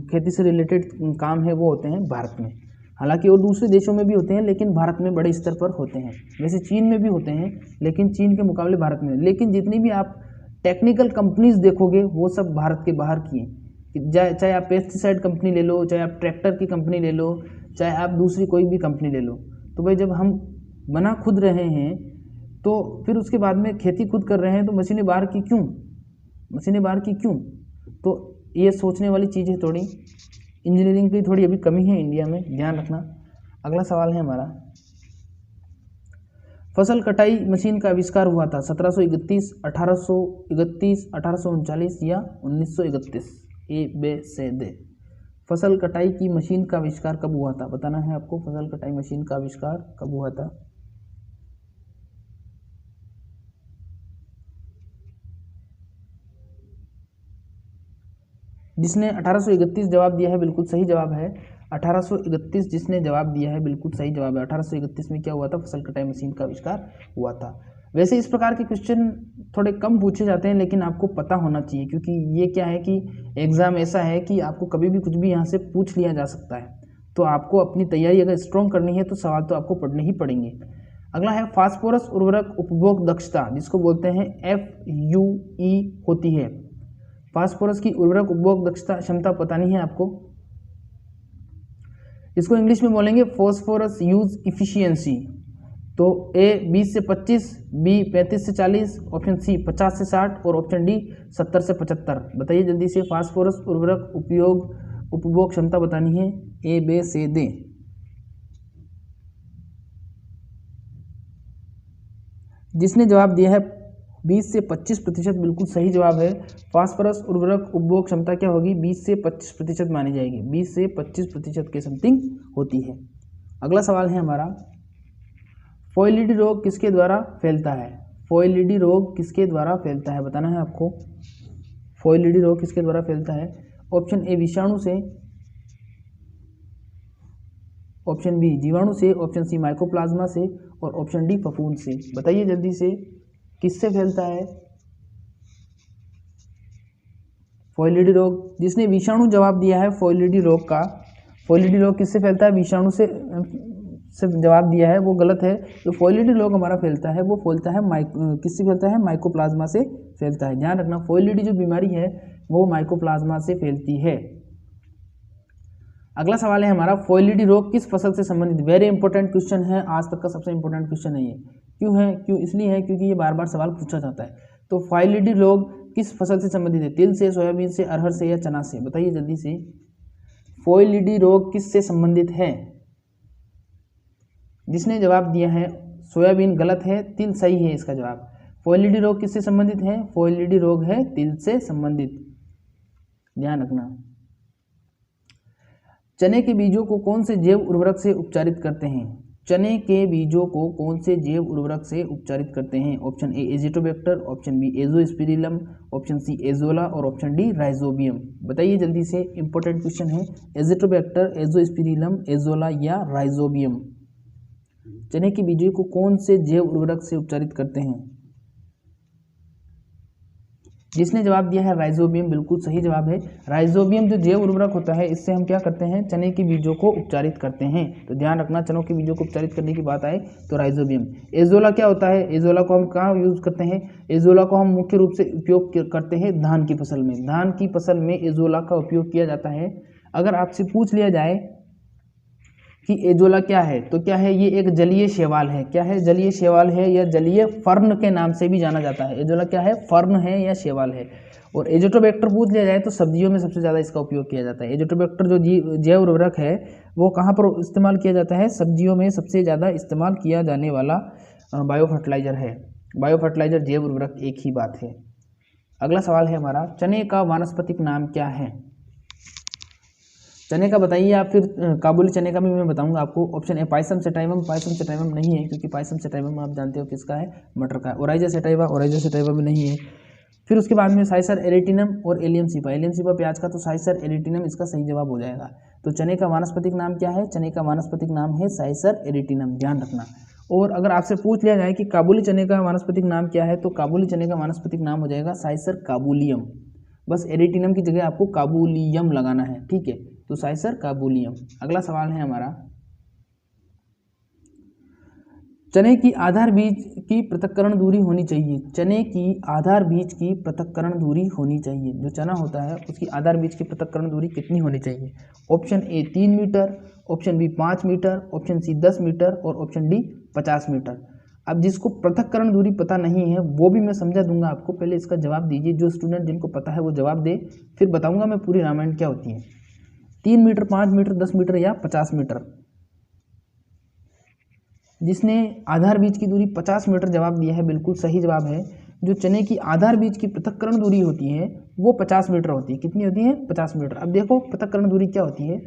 खेती से रिलेटेड काम है वो होते हैं भारत में। हालांकि और दूसरे देशों में भी होते हैं, लेकिन भारत में बड़े स्तर पर होते हैं। वैसे चीन में भी होते हैं, लेकिन चीन के मुकाबले भारत में। लेकिन जितनी भी आप टेक्निकल कंपनीज देखोगे वो सब भारत के बाहर की हैं। चाहे आप पेस्टिसाइड कंपनी ले लो, चाहे आप ट्रैक्टर की कंपनी ले लो, चाहे आप दूसरी कोई भी कंपनी ले लो। तो भाई जब हम बना खुद रहे हैं तो फिर उसके बाद में खेती खुद कर रहे हैं, तो मशीनें बाहर की क्यों, मशीनें बाहर की क्यों। तो ये सोचने वाली चीज़ है थोड़ी, इंजीनियरिंग की थोड़ी अभी कमी है इंडिया में, ध्यान रखना। अगला सवाल है हमारा, फसल कटाई मशीन का आविष्कार हुआ था 1731, 1831, 1839 या 1931। ए बे से दे। फसल कटाई की मशीन का आविष्कार कब हुआ था, बताना है आपको। फसल कटाई मशीन का आविष्कार कब हुआ था। जिसने 1831 जवाब दिया है बिल्कुल सही जवाब है। 1831 जिसने जवाब दिया है बिल्कुल सही जवाब है। 1831 में क्या हुआ था, फसल कटाई मशीन का आविष्कार हुआ था। वैसे इस प्रकार के क्वेश्चन थोड़े कम पूछे जाते हैं, लेकिन आपको पता होना चाहिए, क्योंकि ये क्या है कि एग्ज़ाम ऐसा है कि आपको कभी भी कुछ भी यहाँ से पूछ लिया जा सकता है। तो आपको अपनी तैयारी अगर स्ट्रॉन्ग करनी है तो सवाल तो आपको पढ़ने ही पड़ेंगे। अगला है फास्फोरस उर्वरक उपभोग दक्षता, जिसको बोलते हैं FUE होती है। फास्फोरस की उर्वरक उपभोग दक्षता क्षमता बतानी है आपको। इसको इंग्लिश में बोलेंगे फॉस्फोरस यूज इफिशियंसी। तो ए 20 से 25, बी 35 से 40, ऑप्शन सी 50 से 60 और ऑप्शन डी 70 से 75। बताइए जल्दी से, फास्फोरस उर्वरक उपभोग क्षमता बतानी है, ए बे से दे। जिसने जवाब दिया है 20 से 25% बिल्कुल सही जवाब है। फास्फोरस उर्वरक उपभोग क्षमता क्या होगी, 20 से 25% मानी जाएगी, 20 से 25% के समथिंग होती है। अगला सवाल है हमारा, फोइलिडी रोग किसके द्वारा फैलता है। फोइलिडी रोग किसके द्वारा फैलता है, बताना है आपको। फॉइलिडी रोग किसके द्वारा फैलता है? ऑप्शन ए विषाणु से, ऑप्शन बी जीवाणु से, ऑप्शन सी माइकोप्लाज्मा से और ऑप्शन डी फफूंद से। बताइए जल्दी से किससे फैलता है फॉइलिडी रोग? जिसने विषाणु जवाब दिया है फॉइलिडी रोग का, फॉइलिडी रोग किससे फैलता है? विषाणु से जवाब दिया है, वो गलत है। जो फॉइलिडी रोग हमारा फैलता है वो फैलता है किससे फैलता है? माइकोप्लाज्मा से फैलता है। ध्यान रखना, फॉइलिडी जो बीमारी है वो माइकोप्लाज्मा से फैलती है। अगला सवाल है हमारा, फॉइलिडी रोग किस फसल से संबंधित? वेरी इंपॉर्टेंट क्वेश्चन है, आज तक का सबसे इंपॉर्टेंट क्वेश्चन है ये। क्यों इसलिए है क्योंकि ये बार बार सवाल पूछा जाता है। तो फॉइलिडी रोग किस फसल से संबंधित है? तिल से, सोयाबीन से, अरहर से या चना से? बताइए जल्दी से, फॉइलिडी रोग किससे संबंधित है? जिसने जवाब दिया है सोयाबीन गलत है, तिल सही है इसका जवाब। फॉइलिडी रोग किससे संबंधित है? फॉइलिडी रोग है तिल से संबंधित। ध्यान रखना। चने के बीजों को कौन से जैव उर्वरक से उपचारित करते हैं? चने के बीजों को कौन से जैव उर्वरक से उपचारित करते हैं? Option A Azotobacter, option B Azospirillum, option C Azolla और ऑप्शन डी राइजोबियम। बताइए जल्दी से, इंपॉर्टेंट क्वेश्चन है। एजिटोबैक्टर, एजोस्पिरिलम, एजोला या राइजोबियम। चने के बीजों को कौन से जैव उर्वरक से उपचारित करते हैं? जिसने जवाब दिया है राइजोबियम, बिल्कुल सही जवाब है। राइजोबियम जो जैव उर्वरक होता है, इससे हम क्या करते हैं? चने के बीजों को उपचारित करते हैं। तो ध्यान रखना, चनों के बीजों को उपचारित करने की बात आए तो राइजोबियम। एजोला क्या होता है? एजोला को हम कहाँ यूज करते हैं? एजोला को हम मुख्य रूप से उपयोग करते हैं धान की फसल में। धान की फसल में एजोला का उपयोग किया जाता है। अगर आपसे पूछ लिया जाए कि एजोला क्या है, तो क्या है? ये एक जलीय शैवाल है। क्या है? जलीय शैवाल है या जलीय फर्न के नाम से भी जाना जाता है। एजोला क्या है? फर्न है या शैवाल है। और एजिटोबैक्टर पूछ लिया जाए तो सब्जियों में सबसे ज़्यादा इसका उपयोग किया जाता है। एजिटोबैक्टर जो जैव उर्वरक है वो कहाँ पर इस्तेमाल किया जाता है? सब्जियों में सबसे ज़्यादा इस्तेमाल किया जाने वाला बायो फर्टिलाइजर है। बायो फर्टिलाइजर, जैव उर्वरक एक ही बात है। अगला सवाल है हमारा, चने का वानस्पतिक नाम क्या है? चने का बताइए आप, फिर काबुली चने का भी मैं बताऊंगा आपको। Option A payasam sativum, payasam sativum नहीं है क्योंकि पायसम सेटाइवम आप जानते हो किसका है? मटर का। ओराइजा सेटाइवा, ओराइजा सेटाइवा भी नहीं है। फिर उसके बाद में साइसर एरिटिनम और एलियम सीपा, एलियम सीपा प्याज का, तो साइसर एरिटिनम इसका सही जवाब हो जाएगा। तो चने का वानस्पतिक नाम क्या है? चने का वानस्पतिक नाम है साइसर एरिटिनम। ध्यान रखना। और अगर आपसे पूछ लिया जाए कि काबुली चने का वानस्पतिक नाम क्या है, तो काबुली चने का वानस्पतिक नाम हो जाएगा साइसर काबुलियम। बस एरिटिनम की जगह आपको काबुलियम लगाना है, ठीक है? तो साइसर काबुलियम। अगला सवाल है हमारा, चने की आधार बीज की पृथक्करण दूरी होनी चाहिए। चने की आधार बीज की पृथक्करण दूरी होनी चाहिए। जो चना होता है उसकी आधार बीज की पृथक्करण दूरी कितनी होनी चाहिए? Option A 3 metre, option B 5 metre, option C 10 metre और ऑप्शन डी 50 मीटर। अब जिसको पृथक्करण दूरी पता नहीं है वो भी मैं समझा दूंगा आपको, पहले इसका जवाब दीजिए। जो स्टूडेंट जिनको पता है वो जवाब दे, फिर बताऊंगा मैं पूरी रामायण क्या होती है। 3 मीटर, 5 मीटर, 10 मीटर या 50 मीटर? जिसने आधार बीज की दूरी 50 मीटर जवाब दिया है, बिल्कुल सही जवाब है। जो चने की आधार बीज की पृथक्करण दूरी होती है वो 50 मीटर होती है। कितनी होती है? 50 मीटर। अब देखो पृथक्करण दूरी क्या होती है।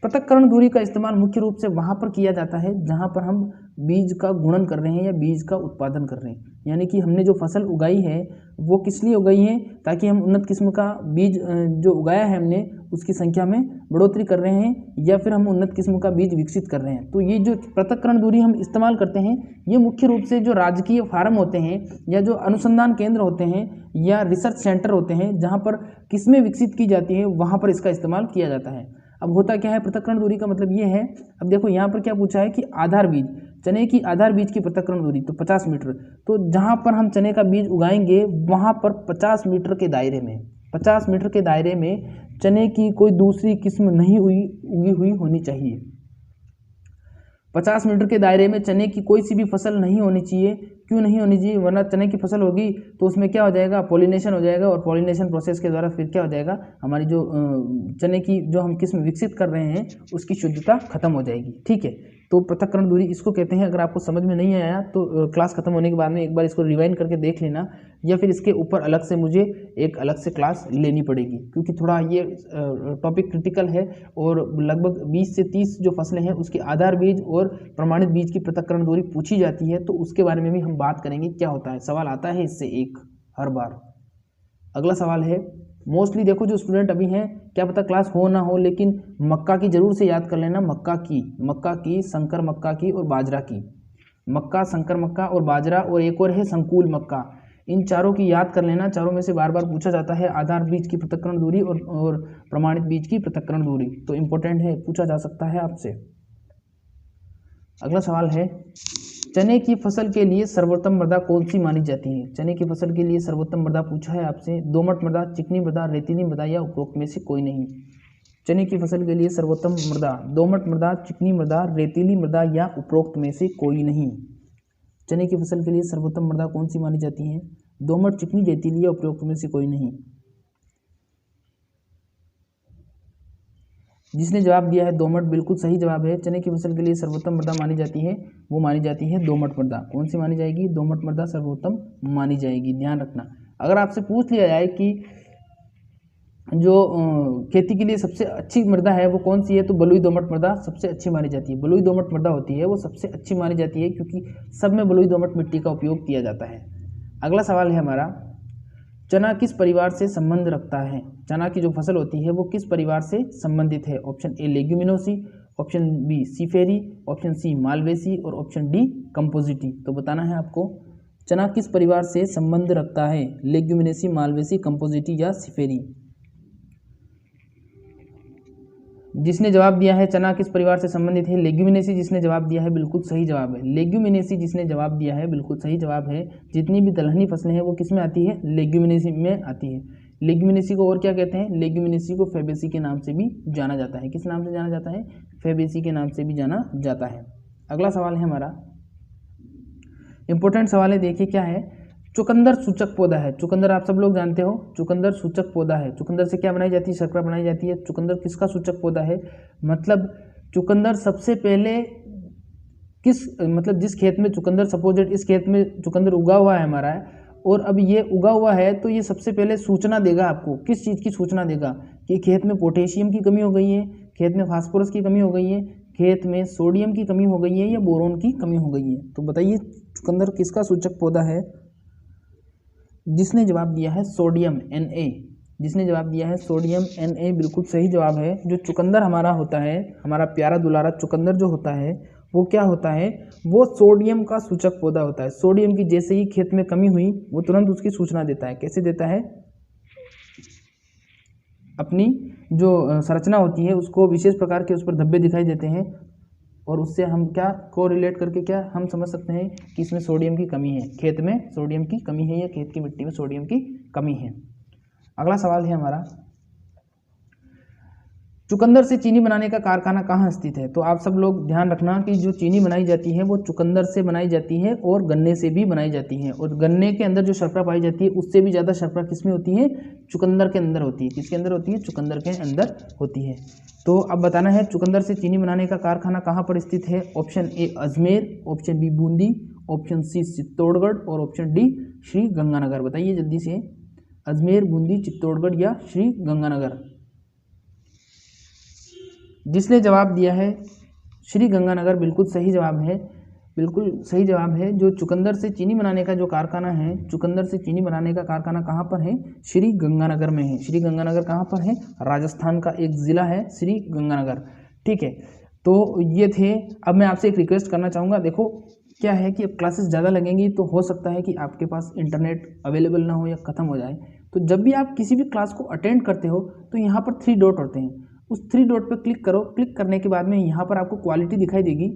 पृथक्करण दूरी का इस्तेमाल मुख्य रूप से वहाँ पर किया जाता है जहाँ पर हम बीज का गुणन कर रहे हैं या बीज का उत्पादन कर रहे हैं। यानी कि हमने जो फसल उगाई है वो किस लिए उगाई है? ताकि हम उन्नत किस्म का बीज जो उगाया है हमने उसकी संख्या में बढ़ोतरी कर रहे हैं, या फिर हम उन्नत किस्म का बीज विकसित कर रहे हैं। तो ये जो पृथक्करण दूरी हम इस्तेमाल करते हैं ये मुख्य रूप से जो राजकीय फार्म होते हैं या जो अनुसंधान केंद्र होते हैं या रिसर्च सेंटर होते हैं जहाँ पर किस्में विकसित की जाती है वहाँ पर इसका इस्तेमाल किया जाता है। अब होता क्या है, पृथक्करण दूरी का मतलब ये है, अब देखो यहाँ पर क्या पूछा है कि आधार बीज, चने की आधार बीज की पृथक्करण दूरी तो 50 मीटर। तो जहाँ पर हम चने का बीज उगाएंगे वहाँ पर 50 मीटर के दायरे में, 50 मीटर के दायरे में चने की कोई दूसरी किस्म नहीं उगी हुई होनी चाहिए। 50 मीटर के दायरे में चने की कोई सी भी फसल नहीं होनी चाहिए। क्यों नहीं होनी चाहिए? वरना चने की फसल होगी तो उसमें क्या हो जाएगा? पॉलिनेशन हो जाएगा, और पॉलिनेशन प्रोसेस के द्वारा फिर क्या हो जाएगा? हमारी जो चने की जो हम किस्म विकसित कर रहे हैं उसकी शुद्धता खत्म हो जाएगी, ठीक है? तो पृथक्करण दूरी इसको कहते हैं। अगर आपको समझ में नहीं आया तो क्लास खत्म होने के बाद में एक बार इसको रिवाइंड करके देख लेना, या फिर इसके ऊपर अलग से मुझे एक अलग से क्लास लेनी पड़ेगी, क्योंकि थोड़ा ये टॉपिक क्रिटिकल है। और लगभग 20 से 30 जो फसलें हैं उसके आधार बीज और प्रमाणित बीज की पृथक्करण दूरी पूछी जाती है, तो उसके बारे में भी हम बात करेंगे क्या होता है। सवाल आता है इससे एक हर बार। अगला सवाल है, मोस्टली देखो जो स्टूडेंट अभी हैं, क्या पता क्लास हो ना हो, लेकिन मक्का की जरूर से याद कर लेना, मक्का की, शंकर मक्का की और बाजरा की, मक्का, शंकर मक्का और बाजरा, और एक और है संकुल मक्का। इन चारों की याद कर लेना, चारों में से बार बार पूछा जाता है। आधार बीज की पृथक्करण दूरी और प्रमाणित बीज की पृथक्करण दूरी, तो इंपॉर्टेंट है, पूछा जा सकता है आपसे। अगला सवाल है, चने की फसल के लिए सर्वोत्तम मृदा कौन सी मानी जाती है? चने की फसल के लिए सर्वोत्तम मृदा पूछा है आपसे, दोमट मृदा, चिकनी मृदा, रेतीली मृदा या उपरोक्त में से कोई नहीं। चने की फसल के लिए सर्वोत्तम मृदा दोमट मृदा, चिकनी मृदा, रेतीली मृदा या उपरोक्त में से कोई नहीं। चने की फसल के लिए सर्वोत्तम मृदा कौन सी मानी जाती है? दोमट, चिकनी, रेतीली या उपरोक्त में से कोई नहीं। जिसने जवाब दिया है दोमट, बिल्कुल सही जवाब है। चने की फसल के लिए सर्वोत्तम मृदा मानी जाती है, वो मानी जाती है दोमट मृदा। कौन सी मानी जाएगी? दोमट मृदा सर्वोत्तम मानी जाएगी, ध्यान रखना। अगर आपसे पूछ लिया जाए कि जो खेती के लिए सबसे अच्छी मृदा है वो कौन सी है, तो बलुई दोमट मृदा सबसे अच्छी मानी जाती है। बलुई दोमट मृदा होती है वो सबसे अच्छी मानी जाती है, क्योंकि सब में बलुई दोमट मिट्टी का उपयोग किया जाता है। अगला सवाल है हमारा, चना किस परिवार से संबंध रखता है? चना की जो फसल होती है वो किस परिवार से संबंधित है? Option A Leguminosae, option B सीफेरी, ऑप्शन सी मालवेसी और ऑप्शन डी कंपोजिटी। तो बताना है आपको, चना किस परिवार से संबंध रखता है? लेग्यूमिनेसी, मालवेसी, कंपोजिटी या सीफेरी। जिसने जवाब दिया है चना किस परिवार से संबंधित है, लेग्यूमिनेसी जिसने जवाब दिया है बिल्कुल सही जवाब है। लेग्यूमिनेसी जिसने जवाब दिया है बिल्कुल सही जवाब है। जितनी भी दलहनी फसलें हैं वो किस में आती है? लेग्यूमिनेसी में आती है। लेग्यूमिनेसी को और क्या कहते हैं? लेग्यूमिनेसी को फैबेसी के नाम से भी जाना जाता है। किस नाम से जाना जाता है? फैबेसी के नाम से भी जाना जाता है। अगला सवाल है हमारा, इंपॉर्टेंट सवाल है, देखिए क्या है। चुकंदर सूचक पौधा है। चुकंदर आप सब लोग जानते हो, चुकंदर सूचक पौधा है। चुकंदर से क्या बनाई जाती है? शर्करा बनाई जाती है। चुकंदर किसका सूचक पौधा है? मतलब चुकंदर सबसे पहले जिस खेत में चुकंदर, सपोजेट इस खेत में चुकंदर उगा हुआ है हमारा है, और अब ये उगा हुआ है, तो ये सबसे पहले सूचना देगा आपको। किस चीज़ की सूचना देगा? कि खेत में पोटेशियम की कमी हो गई है, खेत में फास्फोरस की कमी हो गई है, खेत में सोडियम की कमी हो गई है या बोरोन की कमी हो गई है। तो बताइए चुकंदर किसका सूचक पौधा है? जिसने जवाब दिया है सोडियम Na, जिसने जवाब दिया है सोडियम Na बिल्कुल सही जवाब है। जो चुकंदर हमारा होता है, हमारा प्यारा दुलारा चुकंदर जो होता है वो क्या होता है? वो सोडियम का सूचक पौधा होता है। सोडियम की जैसे ही खेत में कमी हुई वो तुरंत उसकी सूचना देता है। कैसे देता है? अपनी जो संरचना होती है उसको विशेष प्रकार के उस पर धब्बे दिखाई देते हैं, और उससे हम क्या को रिलेट करके क्या हम समझ सकते हैं कि इसमें सोडियम की कमी है, खेत में सोडियम की कमी है या खेत की मिट्टी में सोडियम की कमी है। अगला सवाल है हमारा, चुकंदर से चीनी बनाने का कारखाना कहाँ स्थित है? तो आप सब लोग ध्यान रखना कि जो चीनी बनाई जाती है वो चुकंदर से बनाई जाती है और गन्ने से भी बनाई जाती है, और गन्ने के अंदर जो शर्करा पाई जाती है उससे भी ज़्यादा शर्करा किस में होती है? चुकंदर के अंदर होती है। किसके अंदर होती है? चुकंदर के अंदर होती है। तो अब बताना है चुकंदर से चीनी बनाने का कारखाना कहाँ पर स्थित है? Option A Ajmer, option B Bundi, option C Chittorgarh और ऑप्शन डी श्री गंगानगर। बताइए जल्दी से, अजमेर, बूंदी, चित्तौड़गढ़ या श्री गंगानगर। जिसने जवाब दिया है श्री गंगानगर बिल्कुल सही जवाब है, बिल्कुल सही जवाब है। जो चुकंदर से चीनी बनाने का जो कारखाना है, चुकंदर से चीनी बनाने का कारखाना कहाँ पर है? श्री गंगानगर में है। श्री गंगानगर कहाँ पर है? राजस्थान का एक ज़िला है श्री गंगानगर। ठीक है, तो ये थे। अब मैं आपसे एक रिक्वेस्ट करना चाहूँगा, देखो क्या है कि अब क्लासेस ज़्यादा लगेंगी तो हो सकता है कि आपके पास इंटरनेट अवेलेबल ना हो या ख़त्म हो जाए। तो जब भी आप किसी भी क्लास को अटेंड करते हो तो यहाँ पर 3 डॉट होते हैं, उस 3 डॉट पर क्लिक करो। क्लिक करने के बाद में यहाँ पर आपको क्वालिटी दिखाई देगी।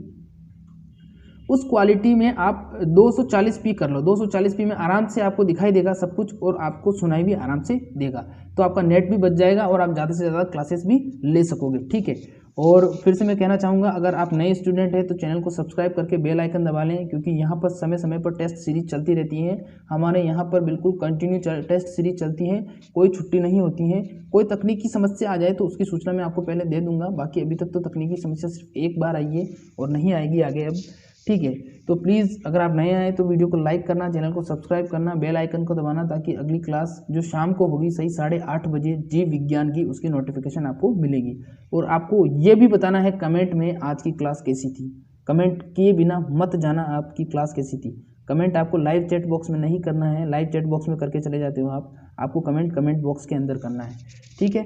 उस क्वालिटी में आप 240p कर लो। 240p में आराम से आपको दिखाई देगा सब कुछ, और आपको सुनाई भी आराम से देगा। तो आपका नेट भी बच जाएगा और आप ज़्यादा से ज़्यादा क्लासेस भी ले सकोगे। ठीक है, और फिर से मैं कहना चाहूँगा, अगर आप नए स्टूडेंट हैं तो चैनल को सब्सक्राइब करके बेल आइकन दबा लें, क्योंकि यहाँ पर समय समय पर टेस्ट सीरीज चलती रहती है। हमारे यहाँ पर बिल्कुल कंटिन्यू टेस्ट सीरीज चलती है, कोई छुट्टी नहीं होती है। कोई तकनीकी समस्या आ जाए तो उसकी सूचना मैं आपको पहले दे दूँगा। बाकी अभी तक तो तकनीकी समस्या सिर्फ एक बार आई है और नहीं आएगी आगे अब। ठीक है, तो प्लीज़ अगर आप नए आए तो वीडियो को लाइक करना, चैनल को सब्सक्राइब करना, बेल आइकन को दबाना, ताकि अगली क्लास जो शाम को होगी सही 8:30 बजे जीव विज्ञान की, उसकी नोटिफिकेशन आपको मिलेगी। और आपको ये भी बताना है कमेंट में आज की क्लास कैसी थी। कमेंट किए बिना मत जाना आपकी क्लास कैसी थी। कमेंट आपको लाइव चैट बॉक्स में नहीं करना है, लाइव चैट बॉक्स में करके चले जाते हो आपको कमेंट बॉक्स के अंदर करना है, ठीक है।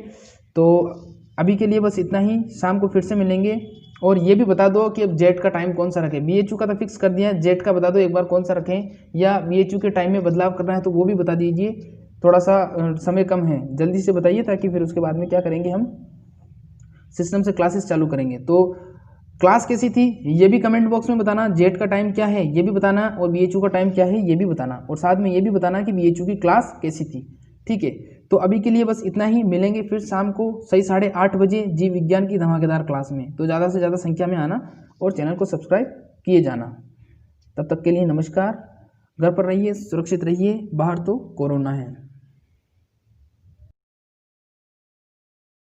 तो अभी के लिए बस इतना ही, शाम को फिर से मिलेंगे। और ये भी बता दो कि अब जेट का टाइम कौन सा रखें, बीएचयू का तो फिक्स कर दिया है, जेट का बता दो एक बार कौन सा रखें, या बीएचयू के टाइम में बदलाव करना है तो वो भी बता दीजिए। थोड़ा सा समय कम है, जल्दी से बताइए, ताकि फिर उसके बाद में क्या करेंगे, हम सिस्टम से क्लासेस चालू करेंगे। तो क्लास कैसी थी ये भी कमेंट बॉक्स में बताना, जेट का टाइम क्या है ये भी बताना, और बीएचयू का टाइम क्या है ये भी बताना, और साथ में ये भी बताना कि बीएचयू की क्लास कैसी थी, ठीक है। तो अभी के लिए बस इतना ही, मिलेंगे फिर शाम को सही 8:30 बजे जीव विज्ञान की धमाकेदार क्लास में। तो ज़्यादा से ज़्यादा संख्या में आना और चैनल को सब्सक्राइब किए जाना। तब तक के लिए नमस्कार, घर पर रहिए, सुरक्षित रहिए, बाहर तो कोरोना है।